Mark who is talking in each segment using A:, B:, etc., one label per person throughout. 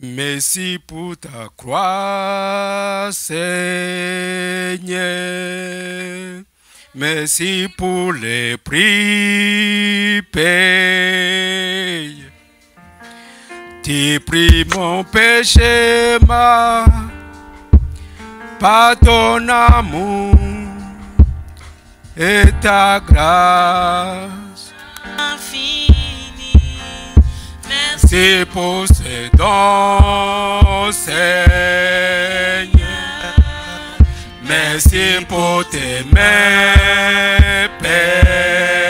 A: Merci pour ta croix, Seigneur. Merci pour les prix payés. Tu pries mon péché, par ton amour et ta grâce. Merci pour ces dons, Seigneur. Merci pour tes mains percées,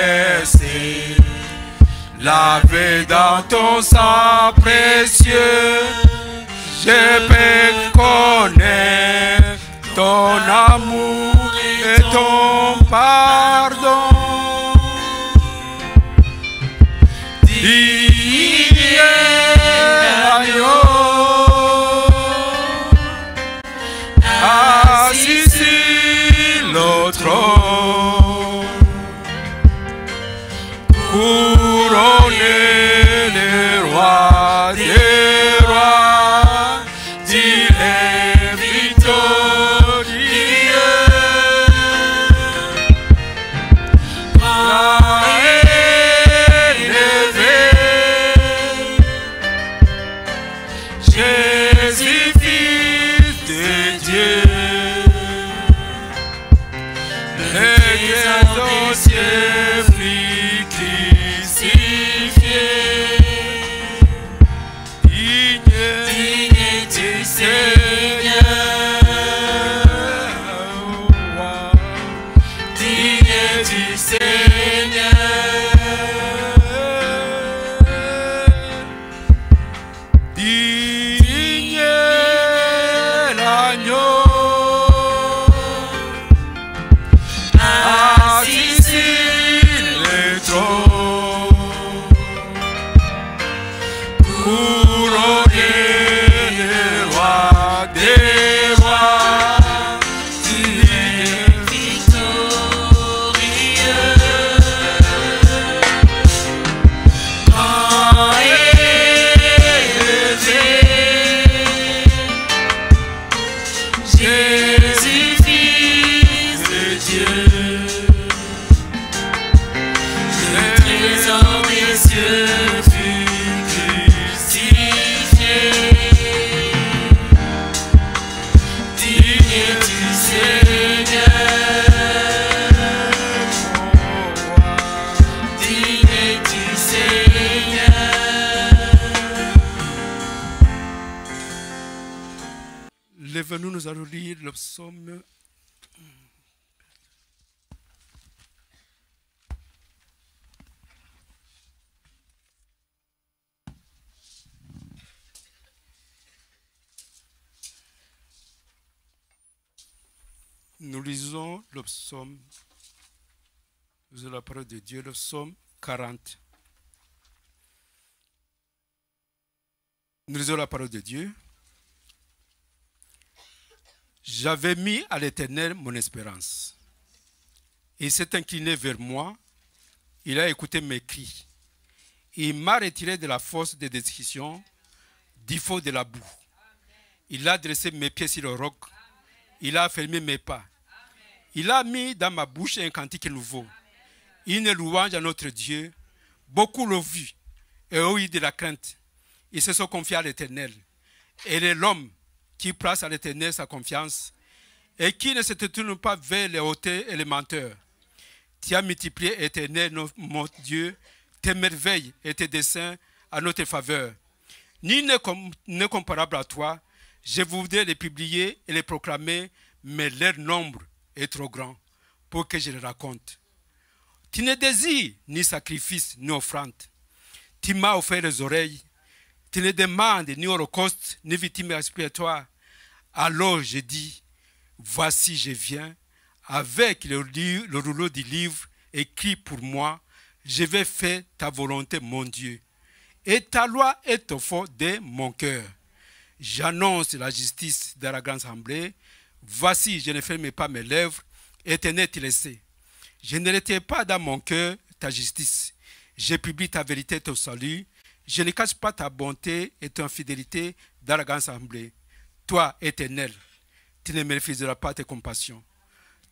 A: lavées dans ton sang précieux. Je peux connaître ton amour et ton pardon. Assis sur le trône, couronné le roi des rois, il est victorieux. Bras élevés, Jésus, Fils de Dieu, les des cieux fut crucifié. Digne du Seigneur, digne du Seigneur, digne l'agneau. Assis sur le trône, couronné le roi des rois, il est victorieux. Bras élevés, Jésus, Fils de Dieu. Le trésor des cieux fut crucifié. Digne du Seigneur, digne du Seigneur. Lève-nous, nous allons lire le psaume. Nous lisons le psaume de la parole de Dieu, le psaume 40. Nous lisons la parole de Dieu. J'avais mis à l'Éternel mon espérance. Il s'est incliné vers moi. Il a écouté mes cris. Il m'a retiré de la fosse de destruction, du feu de la boue. Il a dressé mes pieds sur le roc. Il a fermé mes pas. Il a mis dans ma bouche un cantique nouveau. Une louange à notre Dieu. Beaucoup l'ont vu et ont eu de la crainte. Ils se sont confiés à l'Éternel. Et l'homme qui place à l'Éternel sa confiance et qui ne se tourne pas vers les hauteurs et les menteurs. Tu as multiplié, Éternel, mon Dieu, tes merveilles et tes desseins à notre faveur. Ni ne comparable à toi, je voudrais les publier et les proclamer, mais leur nombre est trop grand pour que je les raconte. Tu ne désires ni sacrifice ni offrande. Tu m'as offert les oreilles. Tu ne demandes ni holocauste ni victime expiatoire. Alors je dis, voici je viens, avec le rouleau du livre écrit pour moi, je vais faire ta volonté, mon Dieu. Et ta loi est au fond de mon cœur. J'annonce la justice de la grande assemblée. Voici, je ne ferme pas mes lèvres. Éternel, tu le sais. Je ne retiens pas dans mon cœur ta justice. Je publie ta vérité, ton salut. Je ne cache pas ta bonté et ta fidélité dans la grande assemblée. Toi, Éternel, tu ne me refuseras pas tes compassions.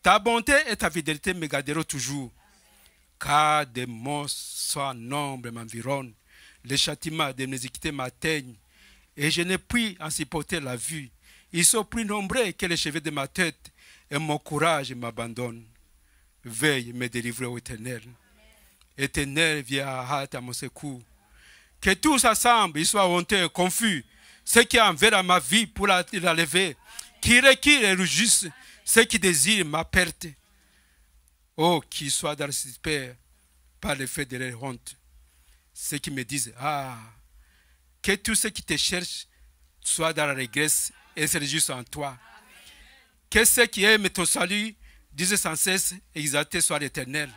A: Ta bonté et ta fidélité me garderont toujours. Car des monstres sans nombre m'environnent. Les châtiments de mes iniquités m'atteignent. Et je n'ai pu en supporter la vue. Ils sont plus nombreux que les cheveux de ma tête. Et mon courage m'abandonne. Veille me délivrer au Éternel. Éternel, viens à mon secours. Que tous ensemble, ils soient honteux et confus. Ceux qui envers ma vie pour la lever. Qui reculent et rougissent. Ceux qui désirent ma perte. Oh, qu'ils soient dans le suspect par l'effet de leur honte. Ceux qui me disent, ah, que tous ceux qui te cherchent soient dans la régresse et se réjouissent en toi. Que ceux qui aiment ton salut disent sans cesse, exalté soit l'Éternel.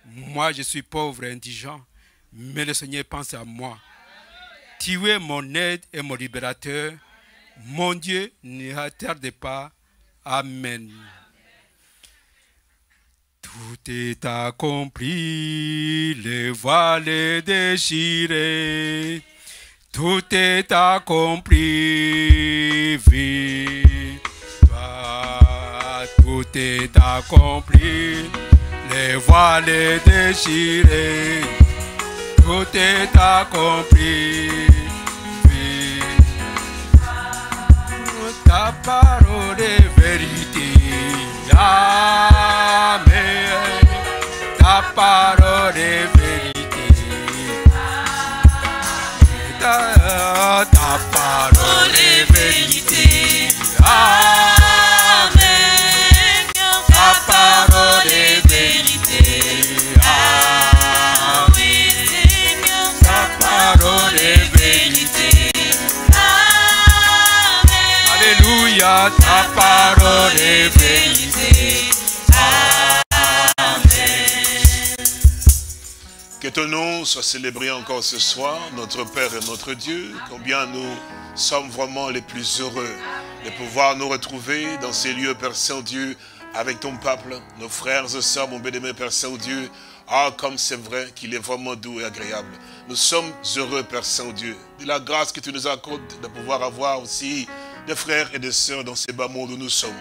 A: Moi, je suis pauvre et indigent, mais le Seigneur pense à moi. Tu es mon aide et mon libérateur. Mon Dieu, ne attarde pas. Amen. Tout est accompli, le voile est déchiré. Tout est accompli, victoire. Tout est accompli, le voile est déchiré. Tout est accompli, victoire. Ta parole est vérité. Amen. Ta parole est vérité. Ta parole est vérité. Amen. Ta parole est vérité. Amen. Ta parole est vérité. Alléluia, ta parole est vérité.
B: Que ton nom soit célébré encore ce soir, notre Père et notre Dieu. Combien nous sommes vraiment les plus heureux de pouvoir nous retrouver dans ces lieux, Père Saint-Dieu, avec ton peuple, nos frères et sœurs, mon bien-aimé Père Saint-Dieu. Ah, comme c'est vrai qu'il est vraiment doux et agréable. Nous sommes heureux, Père Saint-Dieu, de la grâce que tu nous accordes de pouvoir avoir aussi des frères et des sœurs dans ces bas mondes où nous sommes,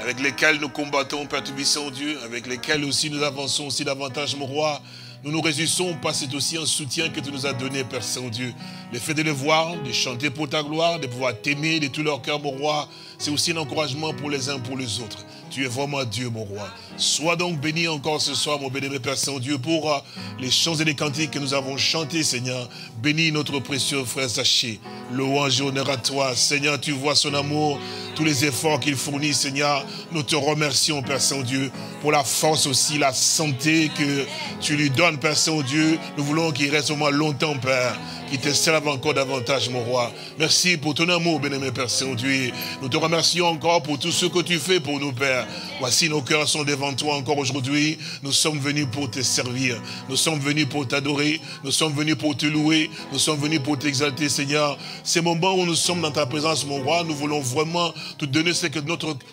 B: avec lesquels nous combattons, Père Tout-Puissant-Dieu, avec lesquels aussi nous avançons aussi davantage, mon roi. Nous nous réjouissons parce que c'est aussi un soutien que tu nous as donné, Père Saint-Dieu. Le fait de les voir, de chanter pour ta gloire, de pouvoir t'aimer de tout leur cœur, mon roi, c'est aussi un encouragement pour les uns pour les autres. Tu es vraiment Dieu, mon roi. Sois donc béni encore ce soir, mon béni, Père Saint-Dieu, pour les chants et les cantiques que nous avons chantés, Seigneur. Bénis notre précieux frère Zaché. Louange et honneur à toi. Seigneur, tu vois son amour, tous les efforts qu'il fournit, Seigneur. Nous te remercions, Père Saint-Dieu, pour la force aussi, la santé que tu lui donnes, Père Saint-Dieu. Nous voulons qu'il reste au moins longtemps, Père, qu'il te serve encore davantage, mon roi. Merci pour ton amour, bien-aimé Père Saint-Dieu. Nous te remercions encore pour tout ce que tu fais pour nous, Père. Voici, nos cœurs sont devant toi encore aujourd'hui. Nous sommes venus pour te servir. Nous sommes venus pour t'adorer. Nous sommes venus pour te louer. Nous sommes venus pour t'exalter, Seigneur. Ces moments où nous sommes dans ta présence, mon roi, nous voulons vraiment te donner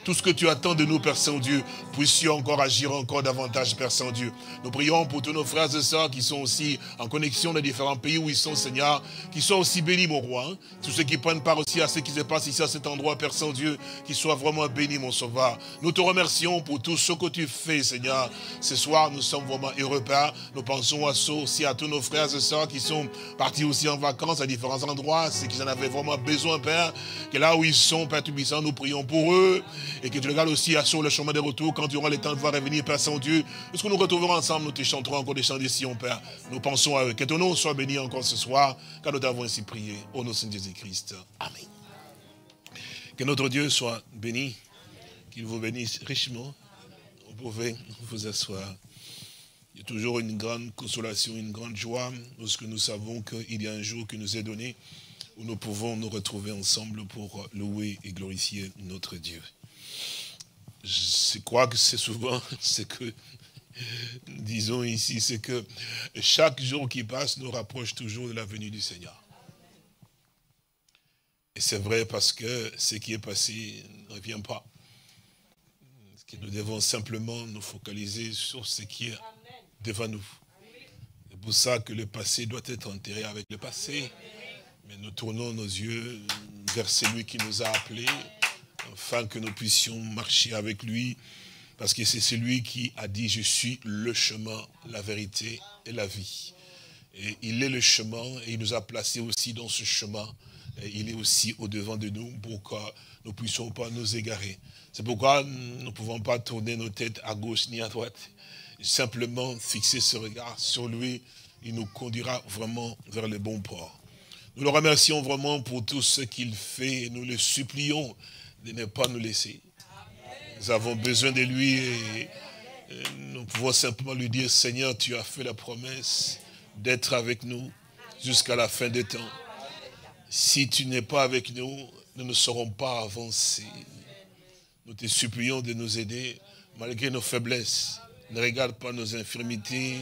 B: tout ce que tu attends de nous, Père Saint-Dieu. Puissions encore agir encore davantage, Père Saint-Dieu. Nous prions pour tous nos frères et sœurs qui sont aussi en connexion dans différents pays où ils sont, Seigneur, qui soient aussi bénis, mon roi. Hein. Tous ceux qui prennent part aussi à ce qui se passe ici à cet endroit, Père Saint-Dieu, qui soient vraiment bénis, mon Sauveur. Nous te remercions pour tout ce que tu fais, Seigneur. Ce soir, nous sommes vraiment heureux, Père. Nous pensons aussi à tous nos frères et sœurs qui sont partis aussi en vacances à différents endroits, ceux qui en avaient vraiment besoin, Père. Que là où ils sont, Père Tout-Puissant, nous prions pour eux. Et que tu regardes aussi sur le chemin de retour quand tu auras le temps de voir revenir, Père Saint-Dieu. Lorsque nous retrouverons ensemble, nous te chanterons encore des chants de Sion, Père. Nous pensons à eux. Que ton nom soit béni encore ce soir, car nous t'avons ainsi prié. Au nom de Jésus-Christ. Amen. Que notre Dieu soit béni, qu'il vous bénisse richement. Vous pouvez vous asseoir. Il y a toujours une grande consolation, une grande joie lorsque nous savons qu'il y a un jour qui nous est donné où nous pouvons nous retrouver ensemble pour louer et glorifier notre Dieu. Je crois que c'est souvent ce que disons ici, c'est que chaque jour qui passe nous rapproche toujours de la venue du Seigneur. Et c'est vrai parce que ce qui est passé ne revient pas. Nous devons simplement nous focaliser sur ce qui est devant nous. pour ça que le passé doit être enterré avec le passé. Mais nous tournons nos yeux vers celui qui nous a appelés, afin que nous puissions marcher avec lui, parce que c'est celui qui a dit, je suis le chemin, la vérité et la vie. Et il est le chemin, et il nous a placés aussi dans ce chemin. Et il est aussi au-devant de nous, pour que nous ne puissions pas nous égarer. C'est pourquoi nous ne pouvons pas tourner nos têtes à gauche ni à droite. Simplement fixer ce regard sur lui, il nous conduira vraiment vers le bon port. Nous le remercions vraiment pour tout ce qu'il fait et nous le supplions de ne pas nous laisser. Nous avons besoin de lui et nous pouvons simplement lui dire, Seigneur, tu as fait la promesse d'être avec nous jusqu'à la fin des temps. Si tu n'es pas avec nous, nous ne saurons pas avancer. Nous te supplions de nous aider malgré nos faiblesses. Ne regarde pas nos infirmités,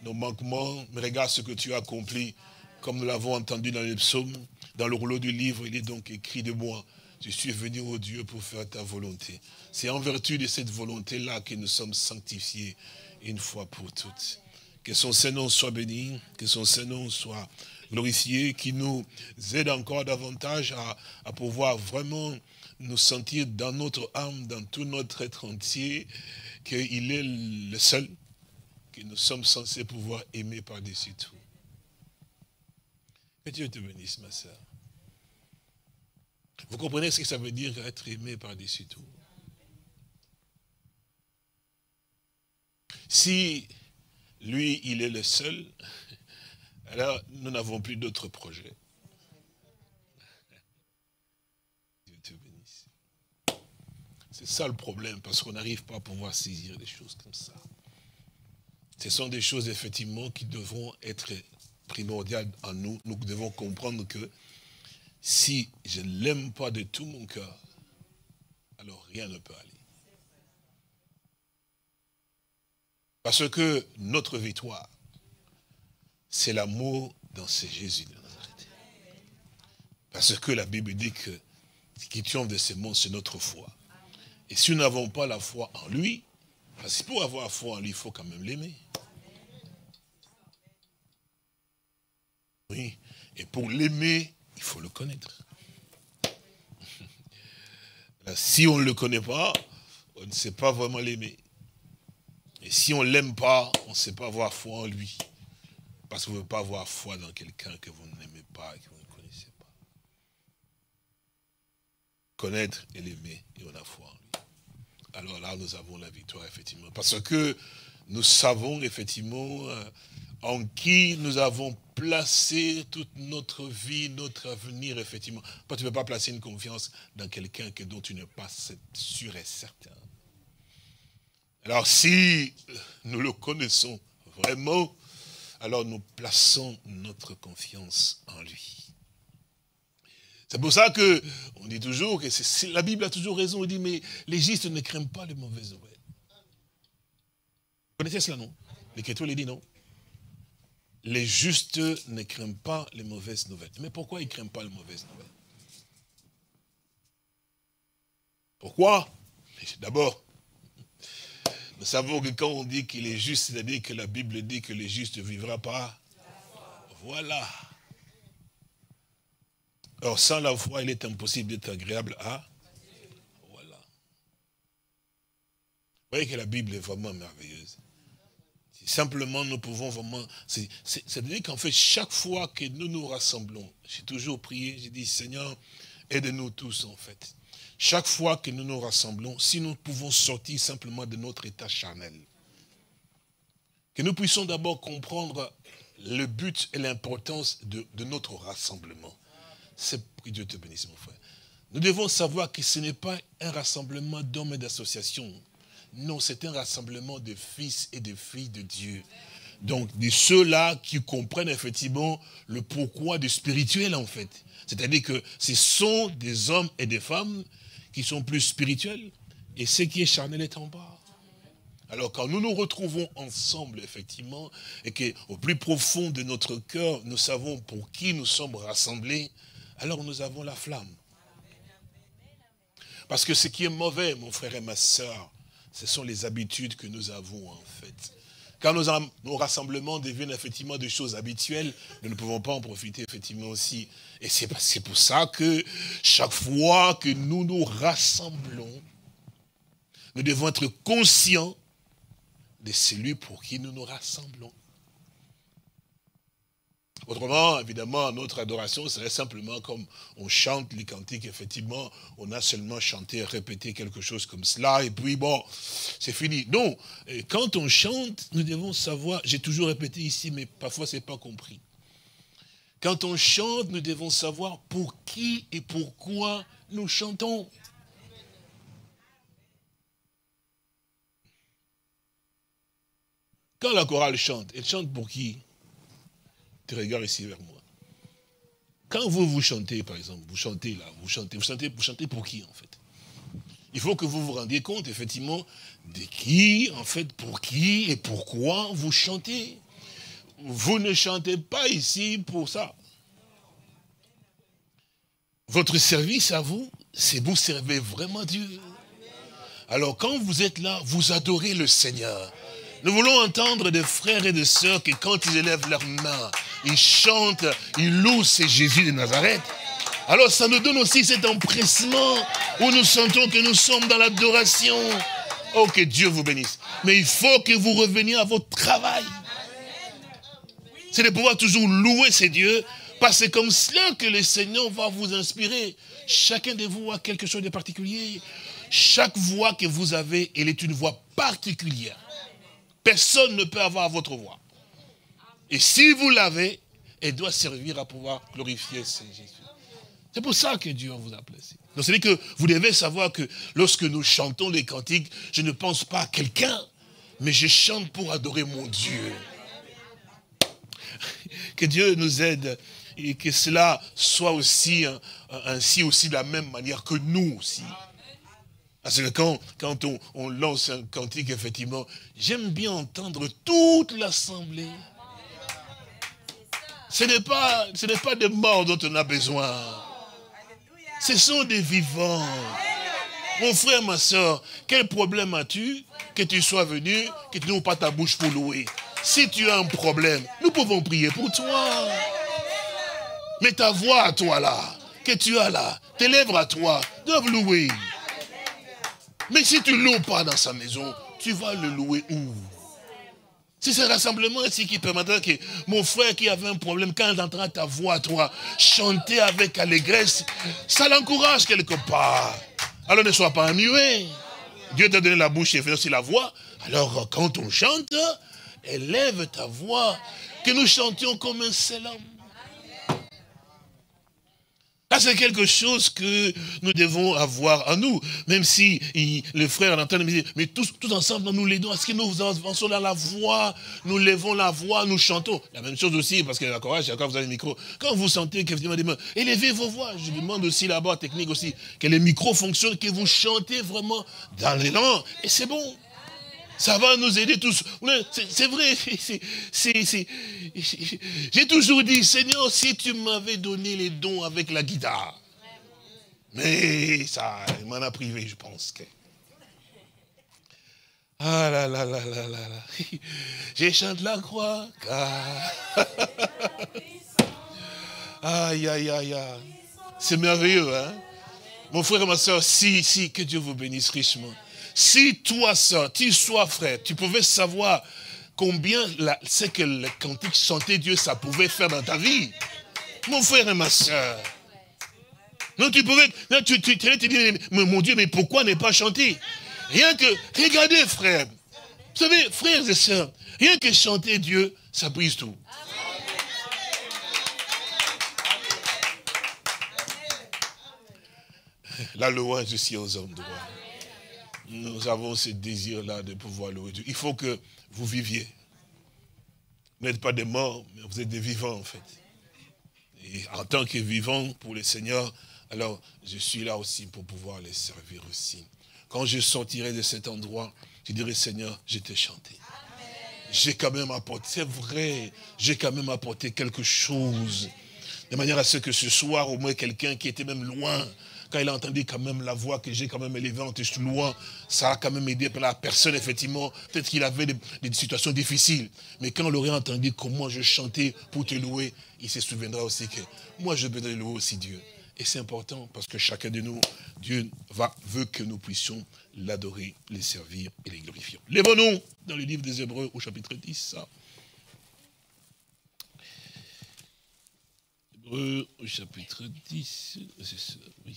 B: nos manquements, mais regarde ce que tu as accompli. Comme nous l'avons entendu dans les psaumes, dans le rouleau du livre, il est donc écrit de moi, je suis venu au Dieu pour faire ta volonté. C'est en vertu de cette volonté-là que nous sommes sanctifiés une fois pour toutes. Que son Saint-Nom soit béni, que son Saint-Nom soit glorifié, qu'il nous aide encore davantage à pouvoir vraiment nous sentir dans notre âme, dans tout notre être entier, qu'il est le seul que nous sommes censés pouvoir aimer par-dessus tout. Que Dieu te bénisse, ma sœur. Vous comprenez ce que ça veut dire être aimé par-dessus tout? Si lui, il est le seul, alors nous n'avons plus d'autres projets. Dieu te bénisse. C'est ça le problème, parce qu'on n'arrive pas à pouvoir saisir des choses comme ça. Ce sont des choses, effectivement, qui devront être primordiales en nous. Nous devons comprendre que si je ne l'aime pas de tout mon cœur, alors rien ne peut aller. Parce que notre victoire, c'est l'amour dans ce Jésus de Nazareth. Parce que la Bible dit que ce qui triomphe de ces mondes, c'est notre foi. Et si nous n'avons pas la foi en lui, parce que pour avoir la foi en lui, il faut quand même l'aimer. Oui, et pour l'aimer, il faut le connaître. Alors, si on ne le connaît pas, on ne sait pas vraiment l'aimer. Et si on ne l'aime pas, on ne sait pas avoir foi en lui. Parce qu'on ne veut pas avoir foi dans quelqu'un que vous n'aimez pas et que vous ne connaissez pas. Connaître et l'aimer, et on a foi en lui. Alors là, nous avons la victoire, effectivement. Parce que nous savons, effectivement, en qui nous avons placé toute notre vie, notre avenir, effectivement. Parce que tu ne peux pas placer une confiance dans quelqu'un dont tu n'es pas sûr et certain. Alors si nous le connaissons vraiment, alors nous plaçons notre confiance en lui. C'est pour ça qu'on dit toujours que la Bible a toujours raison. On dit, mais les justes ne craignent pas les mauvaises nouvelles. Vous connaissez cela, non? L'Écriture les dit, non? Les justes ne craignent pas les mauvaises nouvelles. Mais pourquoi ils ne craignent pas les mauvaises nouvelles? Pourquoi? D'abord, nous savons que quand on dit qu'il est juste, c'est-à-dire que la Bible dit que les justes ne vivront pas. Voilà. Or, sans la foi, il est impossible d'être agréable à. Voilà. Vous voyez que la Bible est vraiment merveilleuse. Simplement, nous pouvons vraiment... C'est-à-dire qu'en fait, chaque fois que nous nous rassemblons, j'ai toujours prié, j'ai dit, Seigneur, aide-nous tous, en fait. Chaque fois que nous nous rassemblons, si nous pouvons sortir simplement de notre état charnel, que nous puissions d'abord comprendre le but et l'importance de notre rassemblement. C'est que Dieu te bénisse, mon frère. Nous devons savoir que ce n'est pas un rassemblement d'hommes et d'associations. Non, c'est un rassemblement de fils et de filles de Dieu. Donc, de ceux-là qui comprennent effectivement le pourquoi du spirituel, en fait. C'est-à-dire que ce sont des hommes et des femmes qui sont plus spirituels, et ce qui est charnel est en bas. Alors, quand nous nous retrouvons ensemble, effectivement, et qu'au plus profond de notre cœur, nous savons pour qui nous sommes rassemblés, alors nous avons la flamme. Parce que ce qui est mauvais, mon frère et ma sœur, ce sont les habitudes que nous avons, en fait. Quand nos rassemblements deviennent effectivement des choses habituelles, nous ne pouvons pas en profiter effectivement aussi. Et c'est pour ça que chaque fois que nous nous rassemblons, nous devons être conscients de celui pour qui nous nous rassemblons. Autrement, évidemment, notre adoration serait simplement comme on chante les cantiques, effectivement, on a seulement chanté, répété quelque chose comme cela, et puis bon, c'est fini. Non, quand on chante, nous devons savoir, j'ai toujours répété ici, mais parfois c'est pas compris. Quand on chante, nous devons savoir pour qui et pourquoi nous chantons. Quand la chorale chante, elle chante pour qui? Tu regardes ici vers moi. Quand vous chantez, par exemple, vous chantez là, vous chantez pour qui, en fait? Il faut que vous vous rendiez compte, effectivement, de qui, en fait, pour qui et pourquoi vous chantez. Vous ne chantez pas ici pour ça. Votre service à vous, c'est vous servez vraiment Dieu. Alors, quand vous êtes là, vous adorez le Seigneur. Nous voulons entendre des frères et des sœurs qui, quand ils élèvent leurs mains, ils chantent, ils louent, c'est Jésus de Nazareth. Alors ça nous donne aussi cet empressement où nous sentons que nous sommes dans l'adoration. Oh, que Dieu vous bénisse. Mais il faut que vous reveniez à votre travail. C'est de pouvoir toujours louer ces dieux, parce que c'est comme cela que le Seigneur va vous inspirer. Chacun de vous a quelque chose de particulier. Chaque voix que vous avez, elle est une voix particulière. Personne ne peut avoir votre voix. Et si vous l'avez, elle doit servir à pouvoir glorifier Jésus. C'est pour ça que Dieu vous a placé. Donc c'est-à-dire que vous devez savoir que lorsque nous chantons les cantiques, je ne pense pas à quelqu'un, mais je chante pour adorer mon Dieu. Que Dieu nous aide et que cela soit aussi ainsi aussi de la même manière que nous aussi. Parce que quand on lance un cantique, effectivement, j'aime bien entendre toute l'assemblée. Ce n'est pas des morts dont on a besoin. Ce sont des vivants. Mon frère, ma soeur, quel problème as-tu que tu sois venu, que tu n'ouvres pas ta bouche pour louer? Si tu as un problème, nous pouvons prier pour toi. Mais ta voix à toi là, que tu as là, tes lèvres à toi, doivent louer. Mais si tu ne loues pas dans sa maison, tu vas le louer où? C'est ce rassemblement ici qui permettra que mon frère qui avait un problème, quand il entendra ta voix à toi, chanter avec allégresse, ça l'encourage quelque part. Alors ne sois pas un muet. Dieu t'a donné la bouche et fait aussi la voix. Alors quand on chante, élève ta voix, que nous chantions comme un seul homme. Là, c'est quelque chose que nous devons avoir en nous. Même si les frères entendent me dire, mais tous ensemble, nous l'aidons à ce que nous avançons dans la voix, nous levons la voix, nous chantons. La même chose aussi, parce que la courage, quand vous avez le micro, quand vous sentez qu'effectivement des mains, élevez vos voix. Je demande aussi là-bas, technique aussi, que les micros fonctionnent, que vous chantez vraiment dans l'élan, et c'est bon. Ça va nous aider tous. C'est vrai. J'ai toujours dit, Seigneur, si tu m'avais donné les dons avec la guitare. Mais ça, il m'en a privé, je pense. Ah là là là là là là. Je chante la croix. Aïe, aïe, aïe, aïe. C'est merveilleux, hein? Mon frère et ma soeur, si, que Dieu vous bénisse richement. Si toi, soeur, tu sois frère, tu pouvais savoir combien c'est que le cantique chanter Dieu, ça pouvait faire dans ta vie. Mon frère et ma soeur. Non, tu pouvais, non, tu te dis, mon Dieu, mais pourquoi ne pas chanter? Rien que, regardez frère, vous savez, frères et sœurs, rien que chanter Dieu, ça brise tout. La louange aussi aux hommes de droit. Nous avons ce désir-là de pouvoir louer Dieu. Il faut que vous viviez. Vous n'êtes pas des morts, mais vous êtes des vivants en fait. Et en tant que vivant pour le Seigneur, alors je suis là aussi pour pouvoir les servir aussi. Quand je sortirai de cet endroit, je dirai Seigneur, je t'ai chanté. J'ai quand même apporté, c'est vrai, j'ai quand même apporté quelque chose. De manière à ce que ce soir, au moins quelqu'un qui était même loin, quand il a entendu quand même la voix que j'ai quand même élevée en te louant, ça a quand même aidé la personne, effectivement. Peut-être qu'il avait des situations difficiles. Mais quand on l'aurait entendu comment je chantais pour te louer, il se souviendra aussi que moi je veux louer aussi Dieu. Et c'est important parce que chacun de nous, Dieu veut que nous puissions l'adorer, les servir et les glorifier. Lèvons-nous dans le livre des Hébreux au chapitre 10. Hébreux au chapitre 10. C'est ça, oui.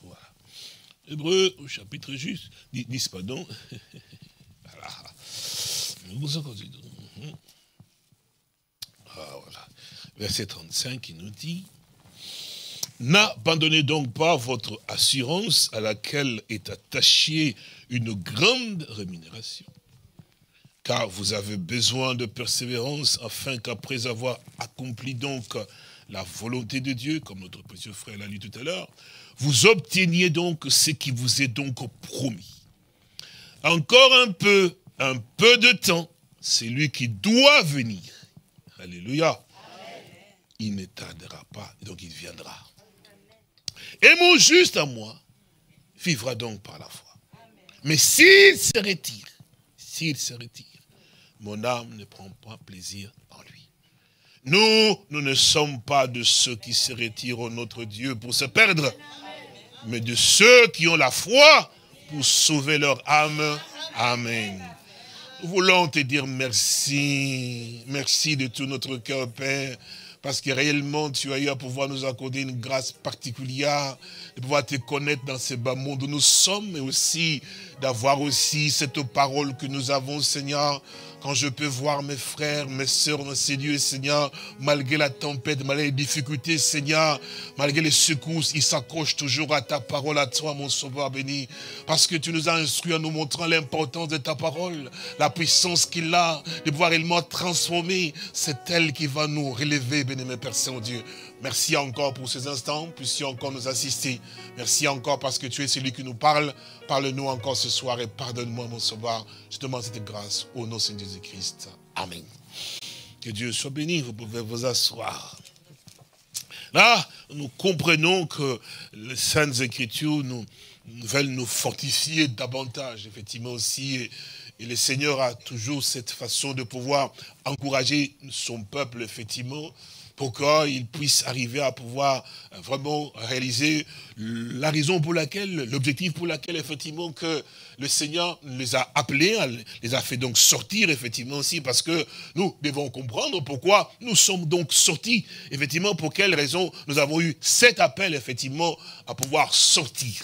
B: Voilà. Hébreux au chapitre 10, pardon. Voilà. Ah, voilà. Verset 35, il nous dit, « N'abandonnez donc pas votre assurance à laquelle est attachée une grande rémunération, car vous avez besoin de persévérance afin qu'après avoir accompli donc la volonté de Dieu, comme notre précieux frère l'a lu tout à l'heure, vous obteniez donc ce qui vous est donc promis. Encore un peu de temps, c'est lui qui doit venir. » Alléluia. Amen. Il ne tardera pas, donc il viendra. Et mon juste à moi vivra donc par la foi. Amen. Mais s'il se retire, mon âme ne prend pas plaisir en lui. Nous ne sommes pas de ceux qui se retirent au notre Dieu pour se perdre, mais de ceux qui ont la foi pour sauver leur âme. Amen. Nous voulons te dire merci. Merci de tout notre cœur, Père. Parce que réellement, tu as eu à pouvoir nous accorder une grâce particulière, de pouvoir te connaître dans ce bas monde où nous sommes, mais aussi d'avoir aussi cette parole que nous avons, Seigneur. Quand je peux voir mes frères, mes sœurs dans ces lieux, Seigneur, malgré la tempête, malgré les difficultés, Seigneur, malgré les secousses, ils s'accrochent toujours à ta parole, à toi, mon sauveur béni. Parce que tu nous as instruits en nous montrant l'importance de ta parole, la puissance qu'il a de pouvoir réellement transformer. C'est elle qui va nous relever, béni-aimé Père Saint-Dieu. Merci encore pour ces instants, puissions encore nous assister. Merci encore parce que tu es celui qui nous parle. Parle-nous encore ce soir et pardonne-moi, mon sauveur. Je te demande cette grâce au nom de Jésus-Christ. Amen. Que Dieu soit béni, vous pouvez vous asseoir. Là, nous comprenons que les Saintes Écritures nous veulent nous fortifier davantage, effectivement aussi. Et le Seigneur a toujours cette façon de pouvoir encourager son peuple, effectivement, pour qu'il puisse arriver à pouvoir vraiment réaliser la raison pour laquelle, l'objectif pour laquelle, effectivement, que le Seigneur les a appelés, les a fait donc sortir, effectivement, aussi, parce que nous devons comprendre pourquoi nous sommes donc sortis, effectivement, pour quelle raison nous avons eu cet appel, effectivement, à pouvoir sortir.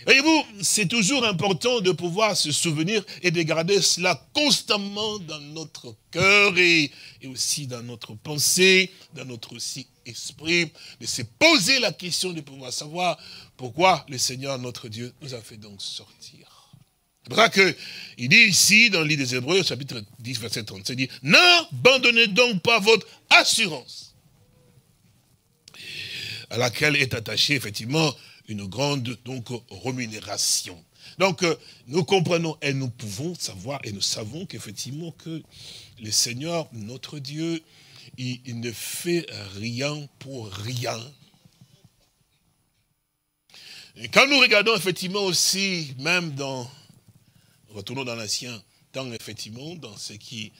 B: Voyez-vous, c'est toujours important de pouvoir se souvenir et de garder cela constamment dans notre cœur et aussi dans notre pensée, dans notre aussi esprit, de se poser la question de pouvoir savoir pourquoi le Seigneur, notre Dieu, nous a fait donc sortir. C'est pour ça qu'il dit ici, dans le livre des Hébreux, chapitre 10, verset 37, il dit, « N'abandonnez donc pas votre assurance, à laquelle est attachée, effectivement, une grande donc rémunération. » Donc nous comprenons et nous pouvons savoir et nous savons qu'effectivement que le Seigneur, notre Dieu, il ne fait rien pour rien. Et quand nous regardons effectivement aussi, même retournons dans l'ancien temps, effectivement, dans ce qui,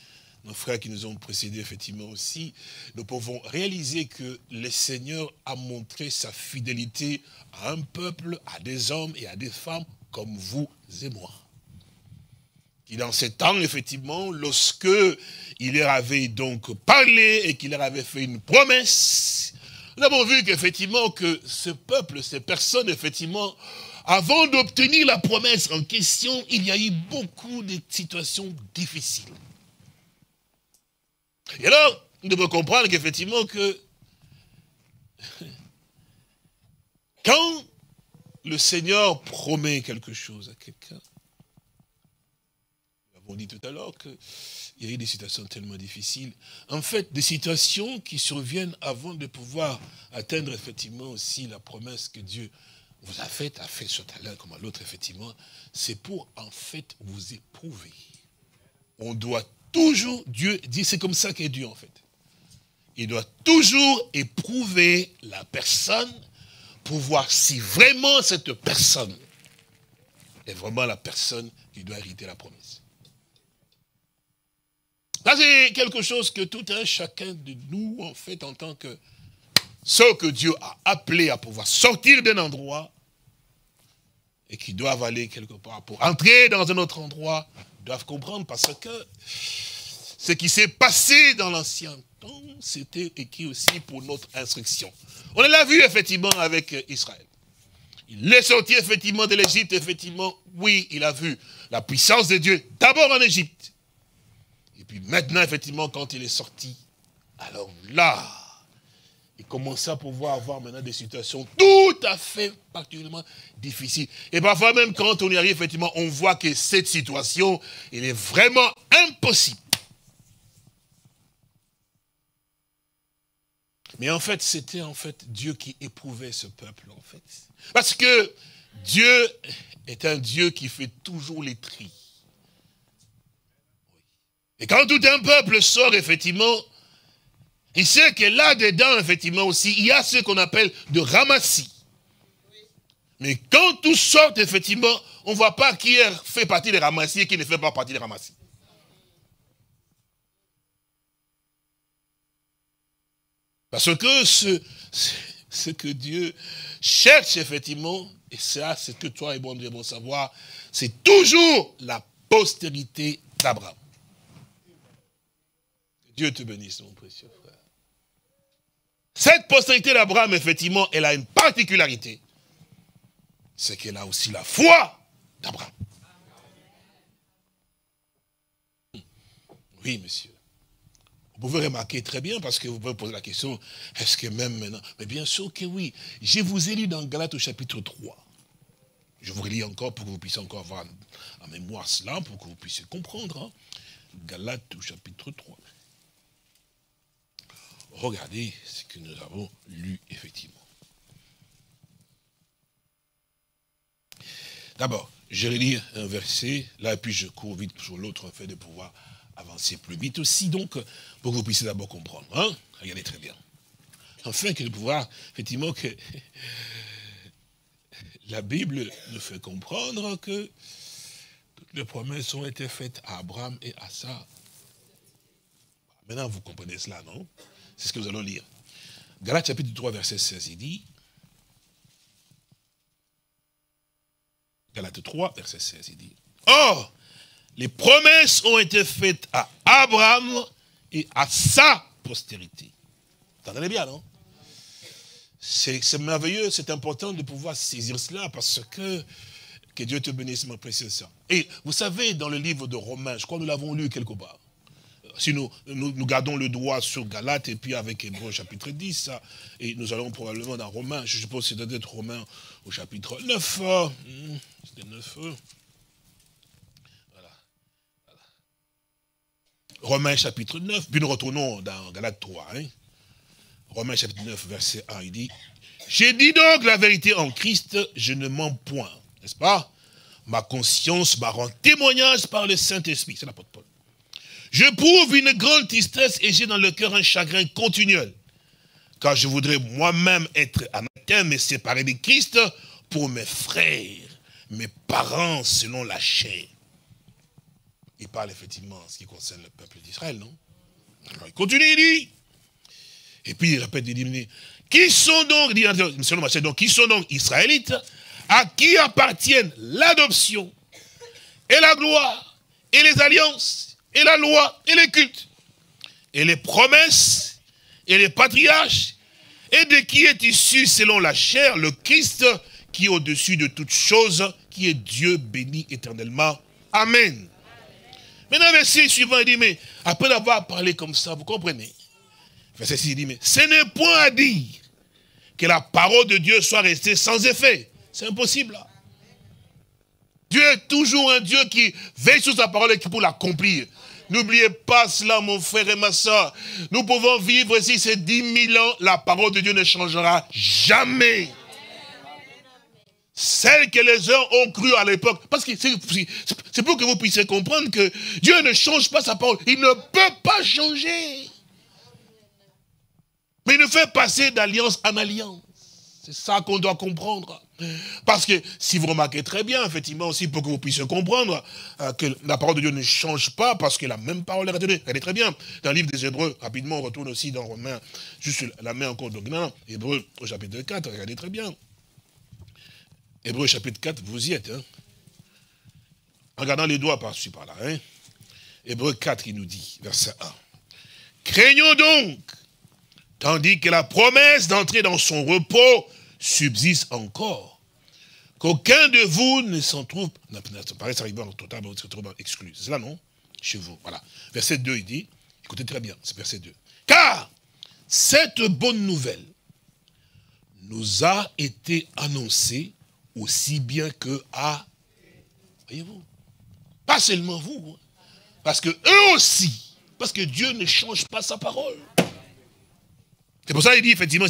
B: nos frères qui nous ont précédés, effectivement aussi, nous pouvons réaliser que le Seigneur a montré sa fidélité à un peuple, à des hommes et à des femmes comme vous et moi. Et dans ces temps, effectivement, lorsque il leur avait donc parlé et qu'il leur avait fait une promesse, nous avons vu qu'effectivement, que ce peuple, ces personnes, effectivement, avant d'obtenir la promesse en question, il y a eu beaucoup de situations difficiles. Et alors, nous devons comprendre qu'effectivement que quand le Seigneur promet quelque chose à quelqu'un, nous avons dit tout à l'heure qu'il y a eu des situations tellement difficiles. En fait, des situations qui surviennent avant de pouvoir atteindre effectivement aussi la promesse que Dieu vous a fait sur l'un comme à l'autre, effectivement, c'est pour en fait vous éprouver. On doit toujours, Dieu dit, c'est comme ça qu'est Dieu en fait. il doit toujours éprouver la personne pour voir si vraiment cette personne est vraiment la personne qui doit hériter la promesse. Là, c'est quelque chose que tout un chacun de nous, en fait, en tant que ceux que Dieu a appelés à pouvoir sortir d'un endroit et qui doivent aller quelque part pour entrer dans un autre endroit, doivent comprendre parce que ce qui s'est passé dans l'ancien temps, c'était écrit aussi pour notre instruction. On l'a vu effectivement avec Israël. Il est sorti effectivement de l'Égypte, effectivement, oui, il a vu la puissance de Dieu, d'abord en Égypte. Et puis maintenant, effectivement, quand il est sorti, alors là, il commençait à pouvoir avoir maintenant des situations tout à fait particulièrement difficiles. Et parfois même quand on y arrive, effectivement, on voit que cette situation, elle est vraiment impossible. Mais en fait, c'était en fait Dieu qui éprouvait ce peuple, en fait. Parce que Dieu est un Dieu qui fait toujours les tris. Et quand tout un peuple sort, effectivement, il sait que là-dedans, effectivement aussi, il y a ce qu'on appelle de ramassis. Mais quand tout sort, effectivement, on ne voit pas qui fait partie des ramassis et qui ne fait pas partie des ramassis. Parce que ce que Dieu cherche, effectivement, et c'est ce que toi et moi nous devons savoir, c'est toujours la postérité d'Abraham. Dieu te bénisse, mon précieux frère. Cette postérité d'Abraham, effectivement, elle a une particularité. C'est qu'elle a aussi la foi d'Abraham. Oui, monsieur. Vous pouvez remarquer très bien, parce que vous pouvez poser la question, est-ce que même maintenant... Mais bien sûr que oui. Je vous ai lu dans Galates au chapitre 3. Je vous relis encore pour que vous puissiez encore avoir en mémoire cela, pour que vous puissiez comprendre. Hein. Galates au chapitre 3. Regardez ce que nous avons lu, effectivement. D'abord, je relis un verset, là, et puis je cours vite sur l'autre, afin de pouvoir avancer plus vite aussi, donc, pour que vous puissiez d'abord comprendre. Hein? Regardez très bien. Afin que de pouvoir, effectivement, que la Bible nous fait comprendre que toutes les promesses ont été faites à Abraham et à Sarah. Maintenant, vous comprenez cela, non? C'est ce que nous allons lire. Galates chapitre 3, verset 16, il dit, Galates 3, verset 16, il dit, or, les promesses ont été faites à Abraham et à sa postérité. Vous entendez bien, non? C'est merveilleux, c'est important de pouvoir saisir cela parce que Dieu te bénisse, mon précieux sœur. Et vous savez, dans le livre de Romains, je crois que nous l'avons lu quelque part. Si nous gardons le doigt sur Galates et puis avec Hébreux chapitre 10, ça, et nous allons probablement dans Romains, je suppose que c'est peut-être Romains au chapitre 9. C'était 9. Voilà. Romains chapitre 9, puis nous retournons dans Galates 3. Hein. Romains chapitre 9, verset 1, il dit, « J'ai dit donc la vérité en Christ, je ne mens point. » N'est-ce pas? Ma conscience m'a rendu témoignage par le Saint-Esprit. C'est l'apôtre Paul. J'éprouve une grande tristesse et j'ai dans le cœur un chagrin continuel. Car je voudrais moi-même être anathème et séparé de Christ pour mes frères, mes parents selon la chair. Il parle effectivement en ce qui concerne le peuple d'Israël, non? Alors il continue, il dit. Et puis il répète, il dit, qui sont donc, selon ma chair, donc, qui sont donc israélites, à qui appartiennent l'adoption et la gloire et les alliances et la loi, et les cultes, et les promesses, et les patriarches, et de qui est issu selon la chair, le Christ, qui est au-dessus de toutes choses, qui est Dieu béni éternellement. Amen. Maintenant, verset suivant, il dit, mais après avoir parlé comme ça, vous comprenez? Verset 6, il dit, mais ce n'est point à dire que la parole de Dieu soit restée sans effet. C'est impossible, là. Dieu est toujours un Dieu qui veille sur sa parole et qui pour l'accomplir. N'oubliez pas cela, mon frère et ma soeur. Nous pouvons vivre ici ces 10 000 ans. La parole de Dieu ne changera jamais. Celle que les uns ont cru à l'époque. Parce que c'est pour que vous puissiez comprendre que Dieu ne change pas sa parole. Il ne peut pas changer. Mais il nous fait passer d'alliance en alliance. C'est ça qu'on doit comprendre. Parce que si vous remarquez très bien, effectivement aussi, pour que vous puissiez comprendre que la parole de Dieu ne change pas, parce que la même parole est retenue. Regardez très bien, dans le livre des Hébreux, rapidement, on retourne aussi dans Romains, juste la main encore, donc non, Hébreux au chapitre 4, regardez très bien. Hébreux chapitre 4, vous y êtes, hein. En regardant les doigts par-ci, par-là, hein. Hébreux 4, il nous dit, verset 1. Craignons donc, tandis que la promesse d'entrer dans son repos subsiste encore, qu'aucun de vous ne s'en trouve, ça paraît arrivé en total, se trouve exclu. C'est cela, non? Chez vous, voilà. Verset 2, il dit, écoutez très bien, c'est verset 2. Car cette bonne nouvelle nous a été annoncée aussi bien que à, voyez-vous, pas seulement vous, hein, parce que eux aussi, parce que Dieu ne change pas sa parole. C'est pour ça qu'il dit, effectivement,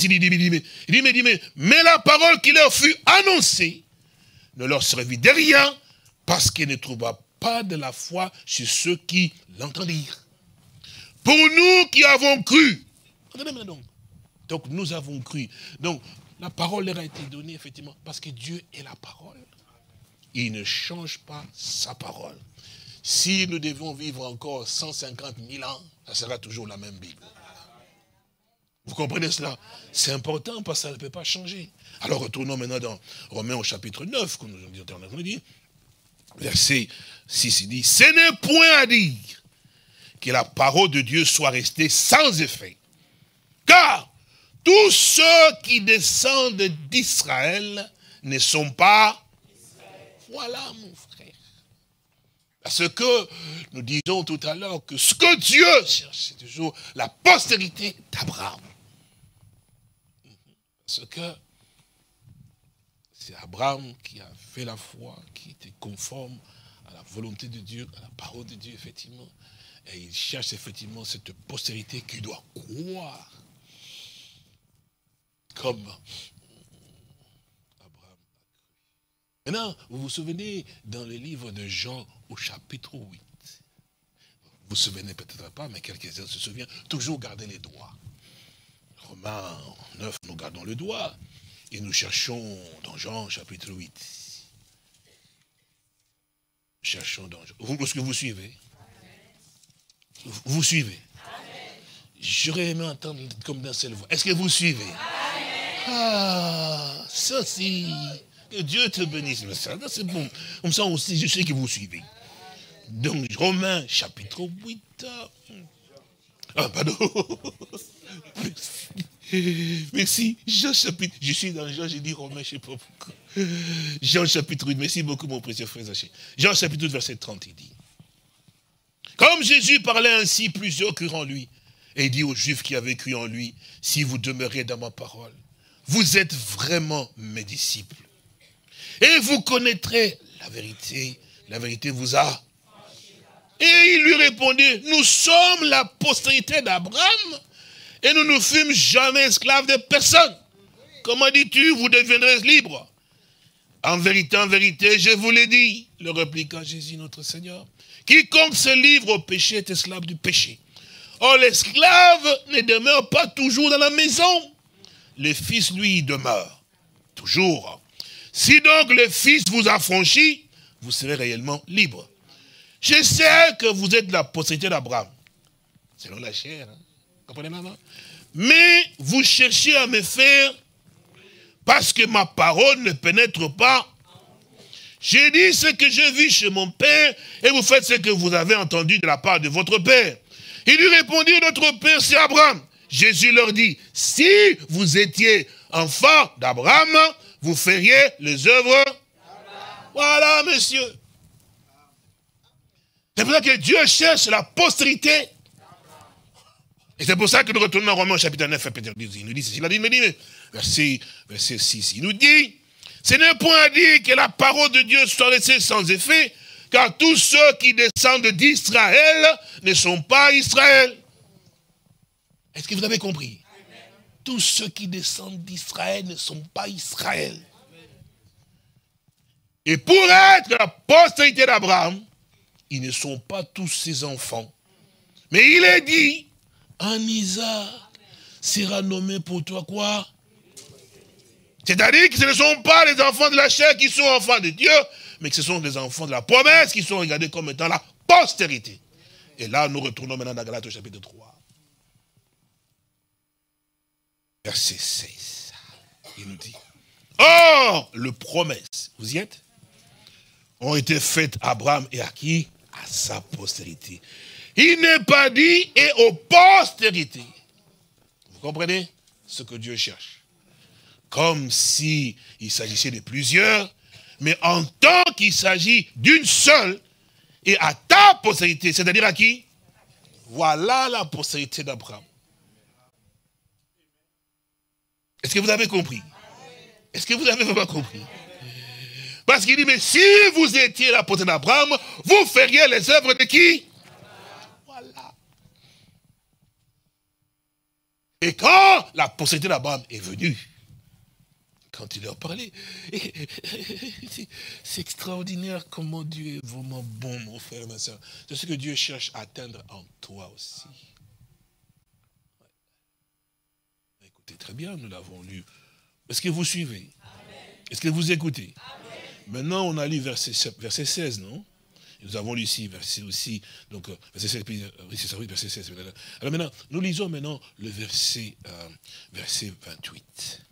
B: mais la parole qui leur fut annoncée ne leur servit de rien, parce qu'elle ne trouva pas de la foi chez ceux qui l'entendirent. Pour nous qui avons cru, regardez donc nous avons cru. Donc, la parole leur a été donnée, effectivement, parce que Dieu est la parole. Il ne change pas sa parole. Si nous devons vivre encore 150 000 ans, ça sera toujours la même Bible. Vous comprenez cela? C'est important parce que ça ne peut pas changer. Alors retournons maintenant dans Romains au chapitre 9, comme nous avons dit, verset 6, il dit, ce n'est point à dire que la parole de Dieu soit restée sans effet. Car tous ceux qui descendent d'Israël ne sont pas... Voilà mon frère. Parce que nous disons tout à l'heure que ce que Dieu cherche, c'est toujours la postérité d'Abraham. Parce que c'est Abraham qui a fait la foi, qui était conforme à la volonté de Dieu, à la parole de Dieu, effectivement. Et il cherche effectivement cette postérité qui doit croire. Comme Abraham a cru. Maintenant, vous vous souvenez dans le livre de Jean au chapitre 8. Vous vous souvenez peut-être pas, mais quelques-uns se souviennent. Toujours garder les doigts. Romains 9, nous gardons le doigt. Et nous cherchons dans Jean chapitre 8. Cherchons dans Jean. Est-ce que vous suivez? Vous suivez? J'aurais aimé entendre comme d'un seul voix. Est-ce que vous suivez? Ah, ça c'est... Que Dieu te bénisse. C'est bon. Comme ça aussi, je sais que vous suivez. Donc, Romains, chapitre 8. Ah, pardon. Merci. Jean, chapitre... Je suis dans Jean, j'ai dit Romains, je ne sais pas pourquoi. Jean, chapitre 8. Merci beaucoup, mon précieux frère Zaché. Jean, chapitre 8, verset 30, il dit. Comme Jésus parlait ainsi, plusieurs crurent en lui. Et il dit aux Juifs qui avaient cru en lui, si vous demeurez dans ma parole, vous êtes vraiment mes disciples. Et vous connaîtrez la vérité vous a. Et il lui répondit, nous sommes la postérité d'Abraham, et nous ne fûmes jamais esclaves de personne. Comment dis-tu, vous deviendrez libres? En vérité, je vous l'ai dit, le répliqua Jésus notre Seigneur. Quiconque se livre au péché est esclave du péché. Or, l'esclave ne demeure pas toujours dans la maison. Le Fils, lui, demeure. Toujours. Si donc le Fils vous affranchit, vous serez réellement libre. Je sais que vous êtes la postérité d'Abraham. Selon la chair. Hein? Comprenez, maman? Mais vous cherchez à me faire parce que ma parole ne pénètre pas. J'ai dit ce que je vis chez mon Père et vous faites ce que vous avez entendu de la part de votre Père. Il lui répondit, notre Père, c'est Abraham. Jésus leur dit, si vous étiez enfant d'Abraham, vous feriez les œuvres. Voilà, monsieur. C'est pour ça que Dieu cherche la postérité. Et c'est pour ça que nous retournons dans Romains chapitre 9, il nous dit ceci, il dit, verset 6, il nous dit, ce n'est point à dire que la parole de Dieu soit restée sans effet, car tous ceux qui descendent d'Israël ne sont pas Israël. Est-ce que vous avez compris? Amen. Tous ceux qui descendent d'Israël ne sont pas Israël. Et pour être la postérité d'Abraham, ils ne sont pas tous ses enfants. Mais il est dit, en Isaac sera nommé pour toi quoi? C'est-à-dire que ce ne sont pas les enfants de la chair qui sont enfants de Dieu, mais que ce sont les enfants de la promesse qui sont regardés comme étant la postérité. Et là, nous retournons maintenant dans Galates au chapitre 3. Verset 16. Il nous dit, or, les promesses, vous y êtes, ont été faites à Abraham et à qui? À sa postérité. Il n'est pas dit et aux postérités. Vous comprenez ce que Dieu cherche? Comme s'il s'agissait de plusieurs, mais en tant qu'il s'agit d'une seule, et à ta postérité, c'est-à-dire à qui? Voilà la postérité d'Abraham. Est-ce que vous avez compris? Est-ce que vous avez vraiment compris? Parce qu'il dit, mais si vous étiez la postérité d'Abraham, vous feriez les œuvres de qui? Voilà. Et quand la postérité d'Abraham est venue, quand il leur parlait, c'est extraordinaire comment Dieu est vraiment bon, mon frère et ma soeur. C'est ce que Dieu cherche à atteindre en toi aussi. Écoutez, très bien, nous l'avons lu. Est-ce que vous suivez? Est-ce que vous écoutez? Maintenant, on a lu verset 16, non? Nous avons lu ici, verset aussi, donc verset 16, puis, oui, c'est ça, oui, verset 16. Alors maintenant, nous lisons maintenant le verset 28.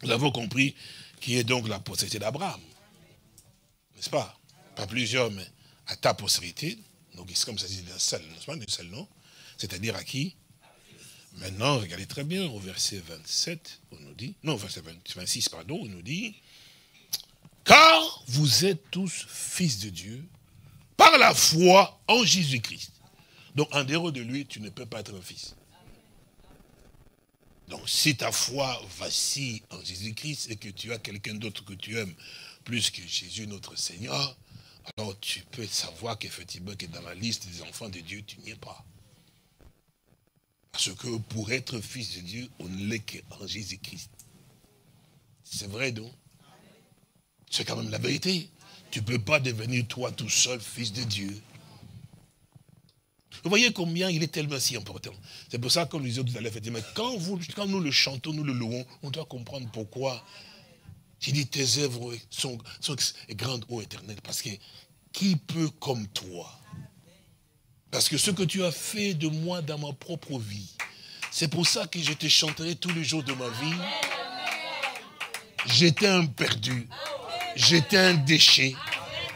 B: Nous avons compris qui est donc la postérité d'Abraham. N'est-ce pas? Pas plusieurs, mais à ta postérité. Donc c'est comme ça dit d'un seul, n'est-ce pas? D'un seul nom. C'est-à-dire à qui? Maintenant, regardez très bien au verset 27, on nous dit, non, verset 26, pardon, on nous dit, car vous êtes tous fils de Dieu par la foi en Jésus-Christ. Donc en dehors de lui, tu ne peux pas être un fils. Donc si ta foi vacille en Jésus-Christ et que tu as quelqu'un d'autre que tu aimes plus que Jésus notre Seigneur, alors tu peux savoir qu'effectivement que dans la liste des enfants de Dieu, tu n'y es pas. Parce que pour être fils de Dieu, on ne l'est qu'en Jésus-Christ. C'est vrai, donc? C'est quand même la vérité. Tu ne peux pas devenir toi tout seul fils de Dieu. Vous voyez combien il est tellement si important. C'est pour ça que nous disons tout à l'heure, effectivement, quand nous le chantons, nous le louons, on doit comprendre pourquoi. J'ai dit, tes œuvres sont grandes, ô Éternel, parce que qui peut comme toi? Parce que ce que tu as fait de moi dans ma propre vie, c'est pour ça que je te chanterai tous les jours de ma vie. J'étais un perdu, j'étais un déchet,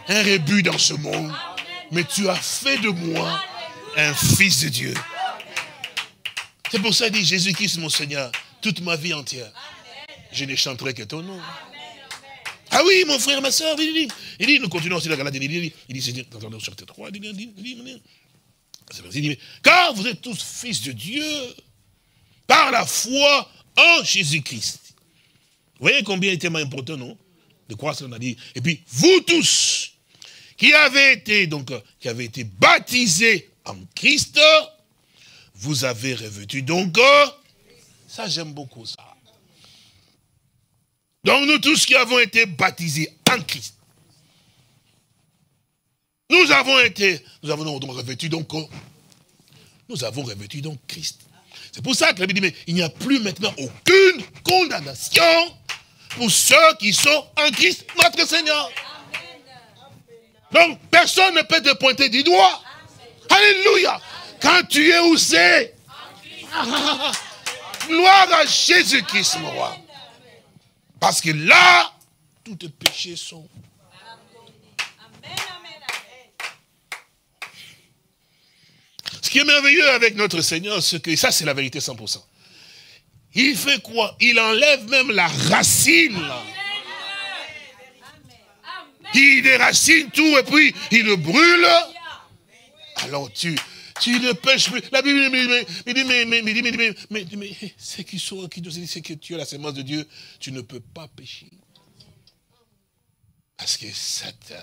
B: un rébut dans ce monde, mais tu as fait de moi un fils de Dieu. C'est pour ça qu'il dit, Jésus-Christ mon Seigneur, toute ma vie entière, je ne chanterai que ton nom. Ah oui, mon frère, ma soeur, il dit, nous continuons aussi la Galate, il dit, c'est dans le chapitre 3, il dit, car vous êtes tous fils de Dieu par la foi en Jésus-Christ. Vous voyez combien il était important, non? De croire ce qu'on a dit. Et puis, vous tous, qui avez été baptisés en Christ, vous avez revêtu donc, ça j'aime beaucoup ça. Donc nous tous qui avons été baptisés en Christ, nous avons revêtu donc Christ. C'est pour ça que la Bible dit, mais il n'y a plus maintenant aucune condamnation pour ceux qui sont en Christ, notre Seigneur. Donc personne ne peut te pointer du doigt. Alléluia. Quand tu es où c'est? Gloire à Jésus-Christ, mon roi. Parce que là, tous tes péchés sont. Ce qui est merveilleux avec notre Seigneur, c'est que ça, c'est la vérité 100%. Il fait quoi? Il enlève même la racine. Là. Il déracine tout et puis il le brûle. Alors tu ne pêches plus. La Bible dit, mais c'est c'est que tu es la sémence de Dieu, tu ne peux pas pécher. Parce que cette